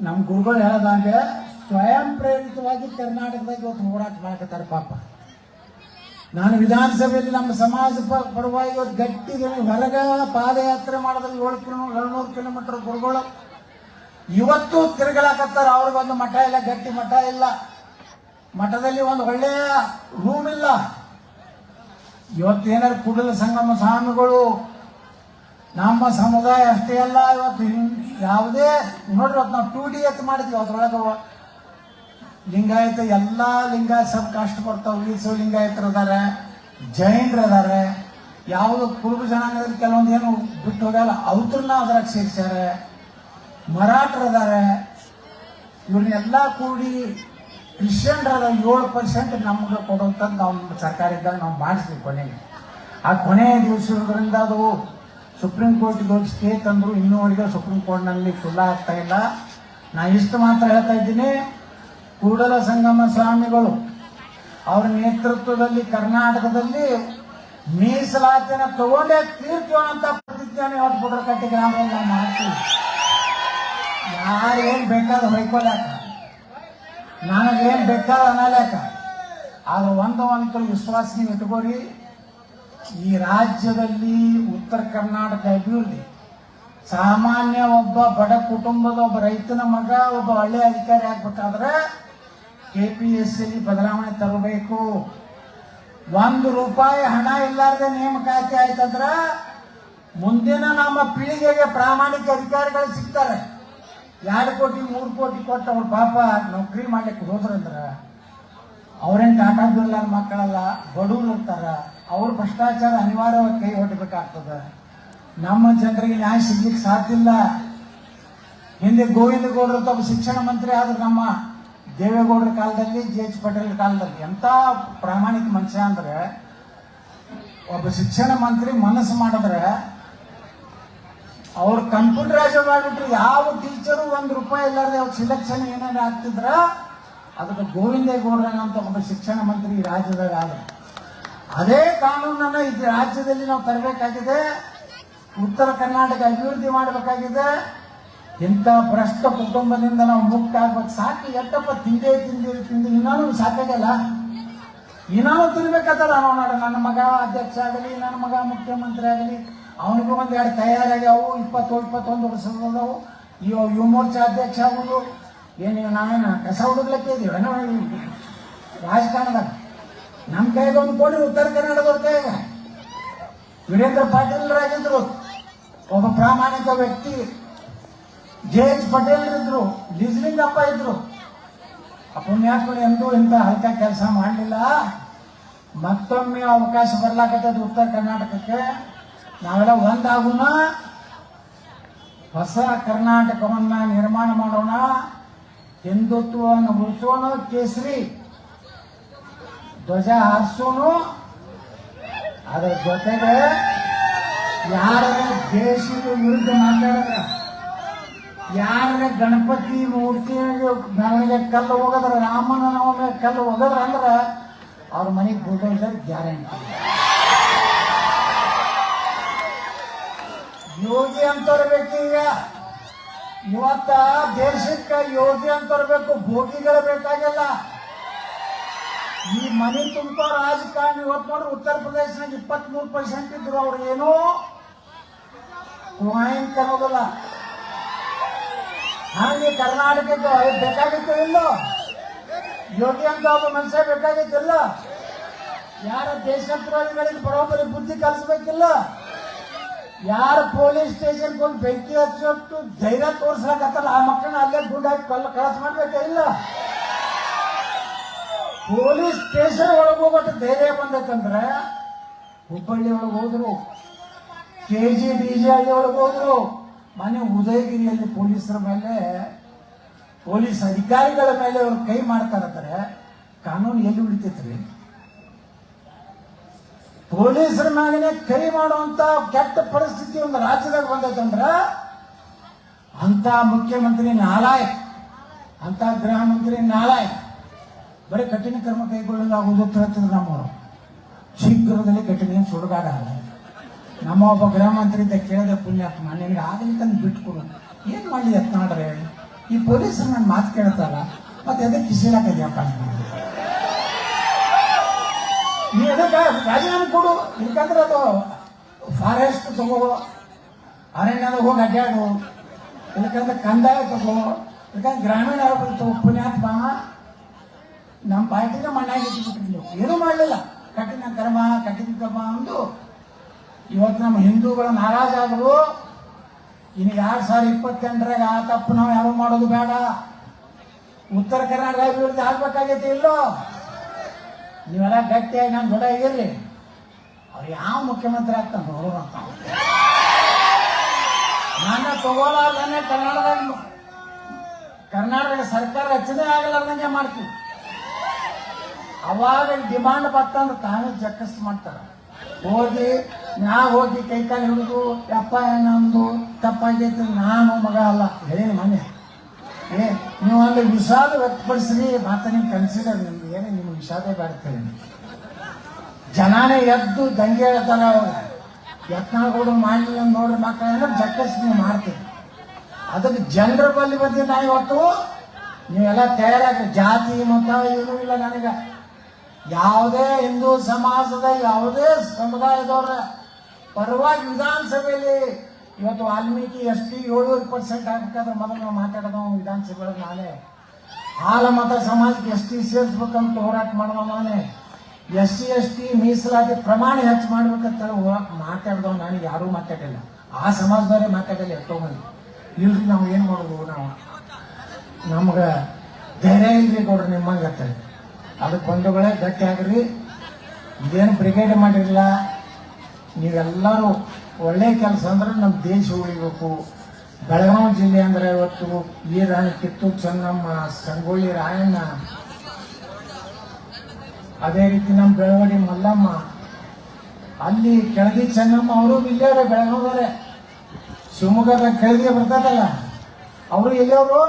ನಮ್ಮ ಗುರುಗಳು ಹೇಳೋದಂಗೆ ಸ್ವಯಂ ಪ್ರೇರಿತವಾಗಿ ಕರ್ನಾಟಕದಾಗ ಇವತ್ತು ಹೋರಾಟ ಮಾಡಕತ್ತಾರೆ. ಪಾಪ ನಾನು ವಿಧಾನಸಭೆಯಲ್ಲಿ ನಮ್ಮ ಸಮಾಜ ಪರವಾಗಿ ಇವತ್ತು ಗಟ್ಟಿಗೆ ಹೊರಗ ಪಾದಯಾತ್ರೆ ಮಾಡಿದ್ರೆ 700 ಕಿಲೋಮೀಟರ್ ಗುರುಗಳು ಇವತ್ತು ತಿರುಗಾಕತ್ತಾರ. ಅವ್ರಿಗೊಂದು ಮಠ ಇಲ್ಲ, ಗಟ್ಟಿ ಮಠ ಇಲ್ಲ, ಮಠದಲ್ಲಿ ಒಂದು ಒಳ್ಳೆಯ ರೂಮ್ ಇಲ್ಲ. ಇವತ್ತೇನಾದ್ರು ಕೂಡಲ ಸಂಗಮ ಸ್ವಾಮಿಗಳು ನಮ್ಮ ಸಮುದಾಯ ಅಷ್ಟೇ ಅಲ್ಲ, ಇವತ್ತು ಯಾವುದೇ ನೋಡ್ರಿ, ಇವತ್ತು ನಾವು 2D ಎತ್ ಮಾಡಿದ್ವಿ. ಅದ್ರೊಳಗೆ ಲಿಂಗಾಯತ ಎಲ್ಲ ಲಿಂಗಾಯತ ಸಬ್ ಕಾಸ್ಟ್ ಬರ್ತಾವೆ. ಉಳಿಸೋ ಲಿಂಗಾಯತರು ಅದಾರೆ, ಜೈನರು ಅದಾರೆ, ಯಾವುದು ಕುರುಬ ಜನಾಂಗದಲ್ಲಿ ಕೆಲವೊಂದು ಏನು ಬಿಟ್ಟು ಹೋಗಲ್ಲ ಅವ್ರನ್ನ ಅದ್ರಾಗ ಸೇರಿಸ್ಯಾರೆ, ಮರಾಠರದಾರೆ. ಇವ್ರನ್ನೆಲ್ಲ ಕೂಡಿ ಕ್ರಿಶ್ಚಿಯನ್ರ 7% ನಮ್ಗೆ ಕೊಡುವಂಥದ್ದು ನಾವು ಸರ್ಕಾರದಾಗ ನಾವು ಮಾಡಿಸ್ತೀವಿ. ಕೊನೆಗೆ ಆ ಕೊನೆಯ ದಿವಸದಿಂದ ಅದು ಸುಪ್ರೀಂ ಕೋರ್ಟ್ಗೆ ಹೋಗಿ ಸ್ಟೇ ತಂದ್ರು. ಇನ್ನೂವರೆಗೆ ಸುಪ್ರೀಂ ಕೋರ್ಟ್ನಲ್ಲಿ ಖುಲ್ಲಾ ಆಗ್ತಾ ಇಲ್ಲ. ನಾ ಇಷ್ಟು ಮಾತ್ರ ಹೇಳ್ತಾ ಇದ್ದೀನಿ, ಕೂಡಲ ಸಂಗಮ ಸ್ವಾಮಿಗಳು ಅವರ ನೇತೃತ್ವದಲ್ಲಿ ಕರ್ನಾಟಕದಲ್ಲಿ ಮೀಸಲಾತಿನ ತಗೊಂಡೇ ತೀರ್ತೀವಿ ಅಂತ ಪ್ರತಿಜ್ಞಾನ ಇವತ್ತು ಬುಡ್ರಕಟ್ಟಿ ಗ್ರಾಮದಲ್ಲಿ ನಾವು ಮಾಡ್ತೀವಿ. ಯಾರೇನು ಬೇಕಾದ್ರೆ ಹೊಯ್ಕೊಲಾಕ, ನನಗೇನು ಬೇಕಾದ್ರೆ ಅನ್ನಲಾಕ. ಆದ್ರೆ ಒಂದು ವಿಶ್ವಾಸ ನೀವು ಇಟ್ಕೋರಿ, ಈ ರಾಜ್ಯದಲ್ಲಿ ಉತ್ತರ ಕರ್ನಾಟಕ ಅಭಿವೃದ್ಧಿ, ಸಾಮಾನ್ಯ ಒಬ್ಬ ಬಡ ಕುಟುಂಬದ ಒಬ್ಬ ರೈತನ ಮಗ ಒಬ್ಬ ಒಳ್ಳೆ ಅಧಿಕಾರಿ ಆಗ್ಬೇಕಾದ್ರೆ KPSC ಬದಲಾವಣೆ ತರಬೇಕು. 1 ರೂಪಾಯಿ ಹಣ ಇಲ್ಲಾರ್ದೆ ನೇಮಕಾತಿ ಆಯ್ತಂದ್ರ ಮುಂದಿನ ನಮ್ಮ ಪೀಳಿಗೆಗೆ ಪ್ರಾಮಾಣಿಕ ಅಧಿಕಾರಿಗಳು ಸಿಗ್ತಾರೆ. 2 ಕೋಟಿ 3 ಕೋಟಿ ಕೊಟ್ಟು ಅವ್ರ ಪಾಪ ನೌಕರಿ ಮಾಡ್ಲಿಕ್ಕೆ ಹೋದ್ರಂದ್ರ ಅವ್ರೇನು ಟಾಟಾ ಬಿರ್ಲಾ ಮಕ್ಕಳಲ್ಲ, ಬಡವ್ರು ಇರ್ತಾರ. ಅವ್ರ ಭ್ರಷ್ಟಾಚಾರ ಅನಿವಾರ್ಯವಾಗಿ ಕೈ ಹೊಟ್ಟಬೇಕಾಗ್ತದೆ. ನಮ್ಮ ಜನರಿಗೆ ನ್ಯಾಯ ಸಿಗ್ಲಿಕ್ಕೆ ಸಾಧ್ಯ ಇಲ್ಲ. ಹಿಂದೆ ಗೋವಿಂದ ಗೌಡರು ಒಬ್ಬ ಶಿಕ್ಷಣ ಮಂತ್ರಿ ಆದ್ರು, ನಮ್ಮ ದೇವೇಗೌಡರ ಕಾಲದಲ್ಲಿ, JH ಪಟೇಲ್ ಕಾಲದಲ್ಲಿ. ಎಂತ ಪ್ರಾಮಾಣಿಕ ಮನುಷ್ಯ ಅಂದ್ರೆ, ಒಬ್ಬ ಶಿಕ್ಷಣ ಮಂತ್ರಿ ಮನಸ್ಸು ಮಾಡಿದ್ರೆ ಅವ್ರು ಕಂಪ್ಯೂಟರೈಸ್ ಮಾಡಿಬಿಟ್ರು. ಯಾವ ಟೀಚರು 1 ರೂಪಾಯಿ ಇಲ್ಲಾರ್ದೆ ಅವ್ರ ಸಿಲೆಕ್ಷನ್ ಏನೇನು ಆಗ್ತಿದ್ರ ಅದಕ್ಕೆ ಗೋವಿಂದೇಗೌಡರಂತ ಒಬ್ಬ ಶಿಕ್ಷಣ ಮಂತ್ರಿ ಈ ರಾಜ್ಯದಾಗ ಆದ್ರು. ಅದೇ ಕಾನೂನನ್ನ ಈ ರಾಜ್ಯದಲ್ಲಿ ನಾವು ತರಬೇಕಾಗಿದೆ. ಉತ್ತರ ಕರ್ನಾಟಕ ಅಭಿವೃದ್ಧಿ ಮಾಡಬೇಕಾಗಿದೆ. ಇಂಥ ಭ್ರಷ್ಟ ಕುಟುಂಬದಿಂದ ನಾವು ಮುಕ್ತ ಆಗ್ಬೇಕು. ಸಾಕು, ಎಷ್ಟಪ್ಪ ತಿಂದು ಇನ್ನೂ ಸಾಕಾಗಲ್ಲ, ಇನ್ನೂ ತಿನ್ಬೇಕಾದ್ರೆ ನೋಡ. ನನ್ನ ಮಗ ಅಧ್ಯಕ್ಷ ಆಗಲಿ, ನನ್ನ ಮಗ ಮುಖ್ಯಮಂತ್ರಿ ಆಗಲಿ, ಅವನಿಗೂ 1-2 ತಯಾರಾಗ್ಯಾವು. 20-21 ವರ್ಷದವು. ಯುವ ಮೋರ್ಚಾ ಅಧ್ಯಕ್ಷ ಆಗುದು ಏನು ನಾವೇನು ಕಸ ಹುಡುಗ್ಲಿಕ್ಕೆ ಇದೀವೇನೋ ರಾಜಕಾರಣದಾಗ. ನಮ್ಮ ಕೈಗೆ ಒಂದು ಕೊಡಿ, ಉತ್ತರ ಕರ್ನಾಟಕದವ್ರ ಕೈಗೆ. ವೀರೇಂದ್ರ ಪಾಟೀಲ್ರಾಗಿದ್ರು, ಒಬ್ಬ ಪ್ರಾಮಾಣಿಕ ವ್ಯಕ್ತಿ. JH ಪಟೇಲ್ ಇದ್ರು, ಲಿಂಗಪ್ಪ ಇದ್ರು. ಪುಣ್ಯಾತ್ಮರು ಎಂದೂ ಇಂಥ ಹಲ್ಕ ಕೆಲಸ ಮಾಡಲಿಲ್ಲ. ಮತ್ತೊಮ್ಮೆ ಅವಕಾಶ ಬರ್ಲಾಕತ್ತದ ಉತ್ತರ ಕರ್ನಾಟಕಕ್ಕೆ. ನಾವೆಲ್ಲ ಒಂದಾಗೋಣ, ಹೊಸ ಕರ್ನಾಟಕವನ್ನ ನಿರ್ಮಾಣ ಮಾಡೋಣ, ಹಿಂದುತ್ವವನ್ನು ಉಳಿಸೋಣ, ಕೇಸರಿ ಧ್ವಜ ಹಾರಿಸೋನು. ಅದರ ಜೊತೆಗೆ ಯಾರ ದೇಶದ ವಿರುದ್ಧ ಮಾತಾಡಿದ್ರೆ ಯಾರ ಗಣಪತಿ ಮೂರ್ತಿ ಮೆರವಣಿಗೆ ಕಲ್ಲು ಹೋಗದ್ರ, ರಾಮನ ನವಮಿ ಕಲ್ಲು ಹೋಗದ್ರ ಅಂದ್ರ ಅವ್ರ ಮನೆಗೆ ಬುಲ್ಡೋಸರ್ ಗ್ಯಾರಂಟಿ. ಯೋಗಿ ಅಂತವ್ರು ಬೇಕೀಗ. ಇವತ್ತ ದೇಶಕ್ಕೆ ಯೋಗಿ ಅಂತವ್ರು ಬೇಕು, ಭೋಗಿಗಳು ಬೇಕಾಗಿಲ್ಲ. ಈ ಮನೆ ತುಂಬ ರಾಜಕಾರಣಿ ಇವತ್ತು ನೋಡ್ರಿ ಉತ್ತರ ಪ್ರದೇಶನಾಗ 23% ಇದ್ರು, ಅವ್ರು ಏನೋ ಕಾಯಿನ್ ಅನ್ನೋದಿಲ್ಲ. ಹಾಗೆ ಕರ್ನಾಟಕಕ್ಕೆ ಬೇಕಾಗಿತ್ತು ಇಲ್ಲೋ ಯೋಗಿ ಅಂತ ಒಬ್ಬ ಮನುಷ್ಯ ಬೇಕಾಗಿತ್ತಿಲ್ಲ. ಯಾರ ದೇಶದ್ರೋಹಿಗಳಿಗೆ ಬರೋಬ್ಬರಿ ಬುದ್ಧಿ ಕಲಿಸ್ಬೇಕಿಲ್ಲ. ಯಾರ ಪೊಲೀಸ್ ಸ್ಟೇಷನ್ ಒಂದು ಬೆಂಕಿ ಹಚ್ಚೋಷ್ಟು ಧೈರ್ಯ ತೋರ್ಸ್ಲಕತ್ತಲ್ಲ ಆ ಮಕ್ಕಳನ್ನ ಅಲ್ಲೇ ಗುಂಡು ಹಾಕಿ ಕಳಸ್ ಮಾಡ್ಬೇಕಿಲ್ಲ. ಪೊಲೀಸ್ ಸ್ಟೇಷನ್ ಒಳಗೆ ಹೋಗ್ಬಿಟ್ಟು ಧೈರ್ಯ ಬಂದೈತಂದ್ರೆ ಹುಬ್ಬಳ್ಳಿ ಒಳಗೆ ಹೋದ್ರು, KGDJ ಒಳಗೆ ಹೋದ್ರು. ಮನೆ ಉದಯಗಿರಿಯಲ್ಲಿ ಪೊಲೀಸರ ಮೇಲೆ, ಪೊಲೀಸ್ ಅಧಿಕಾರಿಗಳ ಮೇಲೆ ಅವ್ರು ಕೈ ಮಾಡ್ತಾರಂತಾರೆ. ಕಾನೂನು ಎಲ್ಲಿ ಉಳಿತೈತ್ರಿ? ಪೊಲೀಸರ ಮೇಲೆ ಕೈ ಮಾಡುವಂತ ಕೆಟ್ಟ ಪರಿಸ್ಥಿತಿ ಒಂದು ರಾಜ್ಯದಾಗ ಬಂದೈತಂದ್ರ ಅಂತ ಮುಖ್ಯಮಂತ್ರಿ ನಾಲಾಯಕ್, ಅಂತ ಗೃಹ ಮಂತ್ರಿ ನಾಲಾಯಕ್. ಬರೀ ಕಠಿಣ ಕ್ರಮ ಕೈಗೊಳ್ಳಲಾಗುವುದು ಅಂತ ಹೇಳ್ತಿದ್ರು ನಮ್ಮವರು. ಶೀಘ್ರದಲ್ಲಿ ಕಠಿಣ ಸುಡುಗಾಡ. ನಮ್ಮ ಒಬ್ಬ ಗೃಹ ಮಂತ್ರಿ ಇದ್ದ ಕೇಳಿದೆ, ಪುಣ್ಯಾತ್ಮ ನಿನಗೆ ಆಗಲಿಕ್ಕಂದು ಬಿಟ್ಕೊಡು, ಏನ್ ಮಾಡಲಿ ಅಂತ ನೋಡ್ರೆ ಈ ಪೊಲೀಸರು ನನ್ನ ಮಾತು ಕೇಳ್ತಾರ, ಮತ್ತೆ ಅದಕ್ಕೆ ಕಿಸಿಲಾಕದ್ಯಪ್ಪ, ನೀ ಅದಕ್ಕೆ ರಾಜೀನಾಮೆ ಕೊಡು, ಯಾಕಂದ್ರೆ ಅದು ಫಾರೆಸ್ಟ್ ತಗೋ, ಅರಣ್ಯದ ಹೋಗಿ ಅಡ್ಡಾಡು, ಯಾಕಂದ್ರೆ ಕಂದಾಯ ತಗೋ, ಯಾಕಂದ್ರೆ ಗ್ರಾಮೀಣ ತಗೋ. ಪುಣ್ಯಾತ್ಮ ನಮ್ಮ ಪಾರ್ಟಿನ ಮಣ್ಣಾಗಿ ಇಟ್ಬಿಟ್ರಿ ನೀವು, ಏನೂ ಮಾಡಲಿಲ್ಲ. ಕಠಿಣ ಕ್ರಮ ಅಂದು ಇವತ್ತು ನಮ್ಮ ಹಿಂದೂಗಳ ನಾರಾಜಾದರು. ಇನ್ನು 2028ರಾಗ ಆ ತಪ್ಪು ನಾವು ಯಾವ ಮಾಡೋದು ಬೇಡ. ಉತ್ತರ ಕರ್ನಾಟಕ ಅಭಿವೃದ್ಧಿ ಆಗ್ಬೇಕಾಗೈತಿ ಇಲ್ಲೋ? ನೀವೆಲ್ಲ ಗಟ್ಟಿಯಾಗಿ ನಾನು ದೊಡ್ಡ ಆಗಿರ್ರಿ. ಅವ್ರು ಯಾವ ಮುಖ್ಯಮಂತ್ರಿ ಆಗ್ತಾನೆ ನೋಡೋಣ ಅಂತ ನಾನು ತಗೋಲಾರ್ದೇ ಕರ್ನಾಟಕ ಸರ್ಕಾರ ರಚನೆ ಆಗಲಾರ್ದಂಗೆ ಮಾಡ್ತೀವಿ. ಅವಾಗ ಡಿಮಾಂಡ್ ಬರ್ತಂದ್ರೆ ತಾನೇ ಜಕ್ಕಸ್ ಮಾಡ್ತಾರ. ಹೋಗಿ ಕೈಕಾಲು ಹಿಡಿದು ಯಪ್ಪ ಏನಂದು ತಪ್ಪಾಗೈತೆ, ನಾನು ಮಗ ಅಲ್ಲ ಹೇಳಿ ಮನೆ ನೀವು ಅಲ್ಲಿ ವಿಷಾದ ವ್ಯಕ್ತಪಡಿಸ್ರಿ, ಮಾತ್ರ ನಿಮ್ಗೆ ಕನ್ಸಿಡರ್ ನಿಮ್ಗೆ ಏನೇ ನಿಮ್ಗೆ ವಿಷಾದ ಬೇಡ್ತಾರೆ. ಜನಾನೇ ಎದ್ದು ದಂಗೆ ಹೇಳ್ತಾರ. ಅವ್ರು ಯತ್ನಾಳ್ಗಳು ಮಾಡಲಿಲ್ಲ ನೋಡ್ರಿ ಮಕ್ಕಳನ್ನ ಜಕ್ಕಸ್ ನೀವು ಮಾಡ್ತೀರಿ. ಅದಕ್ಕೆ ಜನರ ಬಲ್ಲಿ ಬಂದು ನಾ ಇವತ್ತು ನೀವೆಲ್ಲ ತಯಾರಾಗಿ ಜಾತಿ ಮತ ಏನೂ ಇಲ್ಲ ನನಗೆ. ಯಾವುದೇ ಹಿಂದೂ ಸಮಾಜದ ಯಾವುದೇ ಸಮುದಾಯದವರ ಪರವಾಗಿ ವಿಧಾನಸಭೆಯಲ್ಲಿ ಇವತ್ತು ವಾಲ್ಮೀಕಿ ST 7% ಆಗ್ಬೇಕಾದ್ರೆ ಮೊದಲು ನಾವು ಮಾತಾಡೋದು ವಿಧಾನಸಭೆಯೊಳಗೆ ನಾನೇ. ಹಾಲ ಮತ ಸಮಾಜಕ್ಕೆ ST ಸೇರಿಸ್ಬೇಕಂತ ಹೋರಾಟ ಮಾಡೋದು ನಾನೇ. SC ST ಮೀಸಲಾತಿ ಪ್ರಮಾಣ ಹೆಚ್ಚು ಮಾಡ್ಬೇಕಂತ ಹೋರಾಟ ಮಾತಾಡ್ದವ್ ನನಗೆ ಯಾರೂ ಮಾತಾಡಿಲ್ಲ. ಆ ಸಮಾಜದವರೇ ಮಾತಾಡಿಲ್ಲ ಎಷ್ಟೋ ಮಂದಿ. ಇಲ್ರಿ ನಾವು ಏನು ಮಾಡೋದು, ನಾವು ನಮ್ಗೆ ಧೈರ್ಯ ಇಲ್ರಿ ಕೊಡ್ರಿ ನಿಮ್ಮಂಗತ್ತೆ. ಅದಕ್ಕೆ ಬಂಧುಗಳೇ ಗಟ್ಟಿ ಆಗ್ರಿ. ಇದೇನು ಬ್ರಿಗೇಡ್ ಮಾಡಿರಲಿಲ್ಲ, ನೀವೆಲ್ಲರೂ ಒಳ್ಳೆ ಕೆಲಸ ಅಂದ್ರೆ ನಮ್ಮ ದೇಶ ಉಳಿಬೇಕು. ಬೆಳಗಾವಿ ಜಿಲ್ಲೆ ಅಂದ್ರೆ ಇವತ್ತು ವೀರಾಣಿ, ಕಿತ್ತೂರು ಚೆನ್ನಮ್ಮ, ಸಂಗೊಳ್ಳಿ ರಾಯಣ್ಣ, ಅದೇ ರೀತಿ ನಮ್ಮ ಬೆಳವಡಿ ಮಲ್ಲಮ್ಮ, ಅಲ್ಲಿ ಕೆಳದಿ ಚೆನ್ನಮ್ಮ ಅವರು ಇಲ್ಲೇ ಬೆಳಗಾವದವರೇ. ಶಿವಮೊಗ್ಗದ ಕೆಳದಿಗೆ ಬರ್ತದಲ್ಲ, ಅವರು ಎಲ್ಲಿಯವರು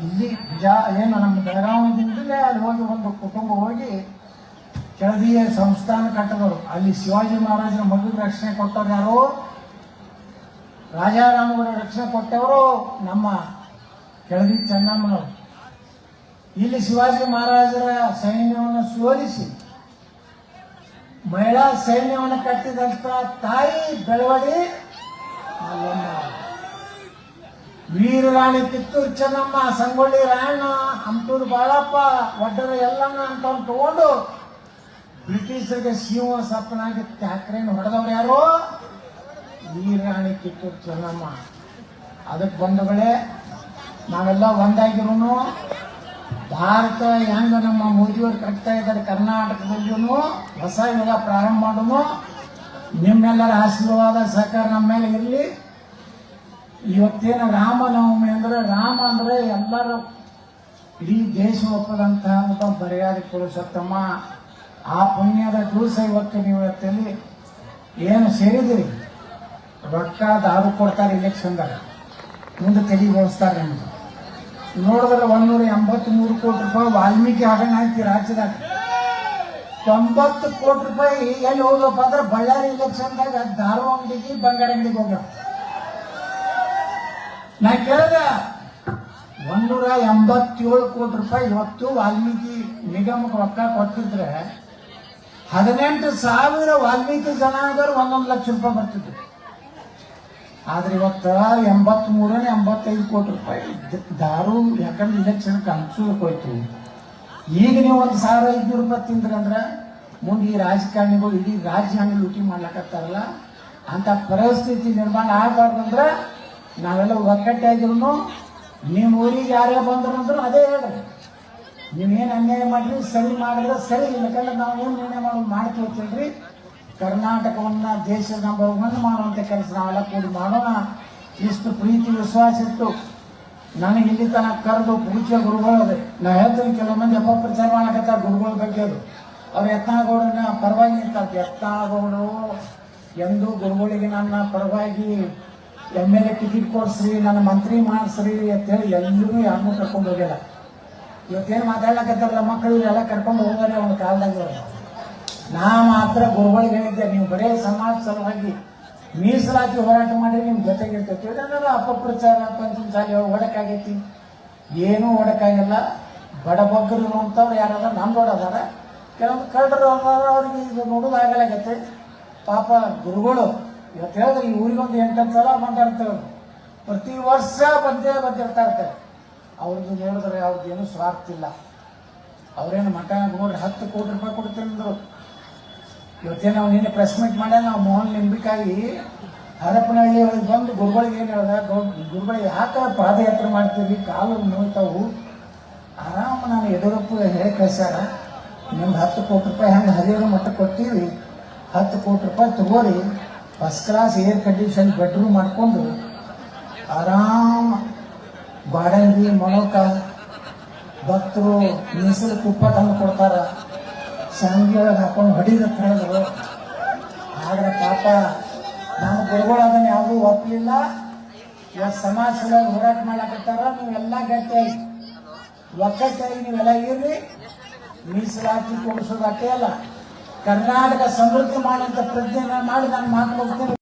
ಇಲ್ಲಿ ಏನು ನಮ್ಮ ಬೆಳಗಾವಿದಿಂದಲೇ ಅಲ್ಲಿ ಹೋಗಿ ಒಂದು ಕುಟುಂಬ ಹೋಗಿ ಕೆಳದಿಯ ಸಂಸ್ಥಾನ ಕಟ್ಟದವರು. ಅಲ್ಲಿ ಶಿವಾಜಿ ಮಹಾರಾಜರ ಮಗುಗೆ ರಕ್ಷಣೆ ಕೊಟ್ಟವ್ರು ಯಾರು? ರಾಜಾರಾಮಗಳ ರಕ್ಷಣೆ ಕೊಟ್ಟವರು ನಮ್ಮ ಕೆಳದಿ ಚೆನ್ನಮ್ಮನವರು. ಇಲ್ಲಿ ಶಿವಾಜಿ ಮಹಾರಾಜರ ಸೈನ್ಯವನ್ನು ಸೋಲಿಸಿ ಮಹಿಳಾ ಸೈನ್ಯವನ್ನು ಕಟ್ಟಿದಂತ ತಾಯಿ ಬೆಳವಡಿ ಮಲ್ಲಮ್ಮ. ವೀರರಾಣಿ ಕಿತ್ತೂರು ಚೆನ್ನಮ್ಮ, ಸಂಗೊಳ್ಳಿ ರಾಯಣ್ಣ, ಹಂಪೂರು ಬಾಳಪ್ಪ, ಒಡ್ಡರ ಎಲ್ಲಣ್ಣ ಅಂತ ತಗೊಂಡು ಬ್ರಿಟಿಷರಿಗೆ ಸಿಂಹ ಸಪ್ಪನಾಗಿ ತ್ಯಾಕ್ರೇನು ಹೊಡೆದವ್ರು ಯಾರು? ವೀರರಾಣಿ ಕಿತ್ತೂರು ಚೆನ್ನಮ್ಮ. ಅದಕ್ಕೆ ಬಂಧುಗಳೇ, ನಾವೆಲ್ಲ ಒಂದಾಗಿರೂ ಭಾರತ ಹೆಂಗ ನಮ್ಮ ಮೋದಿಯವರು ಕಟ್ತಾ ಇದ್ದಾರೆ, ಕರ್ನಾಟಕದಲ್ಲೂ ಹೊಸ ಯುಗ ಪ್ರಾರಂಭ ಮಾಡೋನು. ನಿಮ್ಮೆಲ್ಲರ ಆಶೀರ್ವಾದ ಸಹಕಾರ ನಮ್ಮ ಮೇಲೆ ಇರಲಿ. ಇವತ್ತೇನು ರಾಮನವಮಿ ಅಂದ್ರೆ, ರಾಮ ಅಂದ್ರೆ ಎಲ್ಲರೂ ಇಡೀ ದೇಶ ಒಪ್ಪದಂತಹ ಒಬ್ಬ ಮರ್ಯಾದೆ ಪುರುಷೋತ್ತಮ. ಆ ಪುಣ್ಯದ ದಿವಸ ಇವತ್ತು ನೀವು ಇವತ್ತಲ್ಲಿ ಏನು ಸೇರಿದಿರಿ, ರೊಕ್ಕ ದಾರು ಕೊಡ್ತಾರೆ ಇಲೆಕ್ಷನ್ದಾಗ. ಮುಂದೆ ತಲೆ ಬೋಳಿಸ್ತಾರೆ ನಿಮ್ಗೆ. ನೋಡಿದ್ರೆ 183 ಕೋಟಿ ರೂಪಾಯಿ ವಾಲ್ಮೀಕಿ ಹಗರಣ ಹಾಕಿ ರಾಜ್ಯದಾಗ 90 ಕೋಟಿ ರೂಪಾಯಿ ಎಲ್ಲಿ ಹೋಗಪ್ಪ ಅಂದ್ರೆ ಬಳ್ಳಾರಿ ಇಲೆಕ್ಷನ್ದಾಗ ದಾರು ಅಂಗಡಿಗೆ ಬಂಗಾರ ಅಂಗಡಿಗೆ ಹೋಗ್ಯಾವ. ನಾ ಕೇಳಿದೆ 187 ಕೋಟಿ ರೂಪಾಯಿ ಇವತ್ತು ವಾಲ್ಮೀಕಿ ನಿಗಮಕ್ಕೆ ರೊಕ್ಕ ಕೊಟ್ಟಿದ್ರೆ 18,000 ವಾಲ್ಮೀಕಿ ಜನ ಆದರೂ 1 ಲಕ್ಷ ರೂಪಾಯಿ ಬರ್ತಿದ್ರು. ಆದ್ರೆ ಇವತ್ತು 85 ಕೋಟಿ ರೂಪಾಯಿ ದಾರು ಯಾಕಂದ್ರೆ ಇಲೆಕ್ಷನ್ಗೆ ಅನ್ಸೋದಕ್ಕೆ ಹೋಯ್ತು. ಈಗ ನೀವು 1,500 ರೂಪಾಯಿ ತಿಂದ್ರಿ ಅಂದ್ರೆ ಮುಂದೆ ಈ ರಾಜಕಾರಣಿಗಳು ಇಡೀ ರಾಜ್ಯಾಂಗ ಲೂಟಿ ಮಾಡ್ಲಕತ್ತಾರಲ್ಲ, ಅಂತ ಪರಿಸ್ಥಿತಿ ನಿರ್ಮಾಣ ಆಗಬಾರ್ದಂದ್ರೆ ನಾವೆಲ್ಲ ಒಗ್ಗಟ್ಟಾಗಿರು. ನಿಮ್ಮ ಊರಿಗೆ ಯಾರೇ ಬಂದ್ರು ಅಂದ್ರೂ ಅದೇ ಹೇಳ್ರಿ, ನೀವೇನು ಅನ್ಯಾಯ ಮಾಡ್ರಿ ಸರಿ ಮಾಡಿದ್ರೆ ಸರಿ, ಇಲ್ಲಕಂದ್ರೆ ನಾವು ಏನು ನಿರ್ಣಯ ಮಾಡ್ತೀವಿ. ಕರ್ನಾಟಕವನ್ನ ದೇಶದ ನಂಬರ್ 1 ಮಾಡುವಂಥ ಕೆಲಸ ನಾವೆಲ್ಲ ಕೂಡಿ ಮಾಡೋಣ. ಇಷ್ಟು ಪ್ರೀತಿ ವಿಶ್ವಾಸ ಇತ್ತು. ನನಗೆ ಇಲ್ಲಿ ತನಕ ಕರೆದು ಪೂಜ್ಯ ಗುರುಗಳು ಅದೇ ನಾ ಹೇಳ್ತೀನಿ. ಕೆಲವು ಮಂದಿ ಅಪಪ್ರಚಾರ ಮಾಡಕತ್ತಾರ ಗುರುಗಳ ಬಗ್ಗೆ. ಅದು ಅವ್ರು ಯತ್ನಾಳಗೌಡನ ಪರವಾಗಿ ನಿಂತಾರೆ. ಯತ್ನಾಳಗೌಡರು ಎಂದು ಗುರುಗಳಿಗೆ ನನ್ನ ಪರವಾಗಿ MLA ಟಿಕೆಟ್ ಕೊಡ್ಸ್ರಿ, ನನ್ನ ಮಂತ್ರಿ ಮಾಡಿಸ್ರಿ ಅಂತೇಳಿ ಎಲ್ಲರೂ ಯಾರನ್ನೂ ಕರ್ಕೊಂಡು ಹೋಗಿಲ್ಲ. ಇವತ್ತೇನು ಮಾತಾಡ್ಲಕತ್ತಾರಲ್ಲ ಮಕ್ಕಳು ಎಲ್ಲ ಕರ್ಕೊಂಡು ಹೋಗಾರೆ ಒಂದು ಕಾಲದಾಗ. ನಾ ಮಾತ್ರ ಗುರುಗಳಿಗೆ ಹೇಳಿದ್ದೆ, ನೀವು ಬರೇ ಸಮಾಜ ಸಲುವಾಗಿ ಮೀಸಲಾತಿ ಹೋರಾಟ ಮಾಡಿ ನಿಮ್ ಜೊತೆಗಿರ್ತೈತಿ. ಇದನ್ನೆಲ್ಲ ಅಪಪ್ರಚಾರ ಪಂಚಮ ಶಾಲೆ ಒಡಕಾಗೈತಿ. ಏನೂ ಒಡಕಾಗಿಲ್ಲ. ಬಡಬಗ್ಗರು ಇರುವಂಥವ್ರು ಯಾರಾದ್ರೂ ನಂದೋಡದಾರ, ಕೆಲವೊಂದು ಕಳ್ಳರು ಅವ್ರಿಗೆ ಇದು ನೋಡೋದಾಗಲಾಗತ್ತೆ. ಪಾಪ ಗುರುಗಳು ಇವತ್ತು ಹೇಳಿದ್ರೆ ಈ ಊರಿಗೊಂದು 8 ಸಲ ಮಾತಾಡ್ತೇವೆ. ಪ್ರತಿ ವರ್ಷ ಬಂದಿರ್ತಾ ಇರ್ತಾರೆ. ಅವ್ರದ್ದು ನೋಡಿದ್ರೆ ಅವ್ರದ್ದೇನು ಸ್ವಾರ್ಥ ಇಲ್ಲ. ಅವ್ರೇನು ಮಠ ನೋಡ್ರಿ 10 ಕೋಟಿ ರೂಪಾಯಿ ಕೊಡ್ತೀನಿ ಅಂದರು. ಇವತ್ತೇನು ನಾವು ನಿನ್ನೆ ಪ್ರೆಸ್ ಮೀಟ್ ಮಾಡ್ಯ ನಾವು ಮೋಹನ್ ಲಿಂಬಿಕಾಗಿ ಹರಪನಹಳ್ಳಿ ಒಳಗೆ ಬಂದು ಗುರುಗಳಿಗೆ ಏನು ಹೇಳ್ದ, ಗುರುಗಳಿಗೆ ಯಾಕೆ ಪಾದಯಾತ್ರೆ ಮಾಡ್ತೀವಿ, ಕಾಲು ನೋಡ್ತಾವು, ಆರಾಮ ನಾನು ಯಡಿಯೂರಪ್ಪ ಹೇಳಿ ಕಳ್ಸ್ಯಾರ, ನಿಮ್ಗೆ 10 ಕೋಟಿ ರೂಪಾಯಿ ಹೆಂಗೆ ಹರಿಹರ ಮಠಕ್ಕೆ ಕೊಡ್ತೀವಿ, 10 ಕೋಟಿ ರೂಪಾಯಿ ತಗೋರಿ, first class air condition bedroom ಮಾಡಿಕೊಂಡು ಆರಾಮ ಬಾಡಂಗಿ ಮೊಳಕ ಭಕ್ತರು ಮೀಸಲು ತುಪ್ಪ ತಂದು ಕೊಡ್ತಾರ, ಶಾಂಗಿ ಒಳಗೆ ಹಾಕೊಂಡು ಹೊಡಿದಕ್ಕೆ ಹೇಳಿದ್ರು. ಆದ್ರೆ ಪಾಪ ನಮ್ಮ ಗುರುಗಳು ಅದನ್ನು ಯಾವುದೂ ಒಪ್ಪಲಿಲ್ಲ. ಇವತ್ತು ಸಮಾಜ ಸಲುವಾಗಿ ಹೋರಾಟ ಮಾಡಕತ್ತಾರ. ನೀವೆಲ್ಲ ಗಟ್ಟಿಯಾಗಿ ಒಕ್ಕಟ್ಟಾಗಿ ನೀವೆಲ್ಲ ಇರ್ರಿ. ಮೀಸಲಾತಿ ಕೊಡಿಸೋದು ಅಷ್ಟೇ ಅಲ್ಲ, ಕರ್ನಾಟಕ ಸಮೃದ್ಧಿ ಮಾಡುವಂಥ ಪ್ರಜ್ಞೆ ಮಾಡಿ ನಾನು ಮಾತು ಹೋಗ್ತೀನಿ.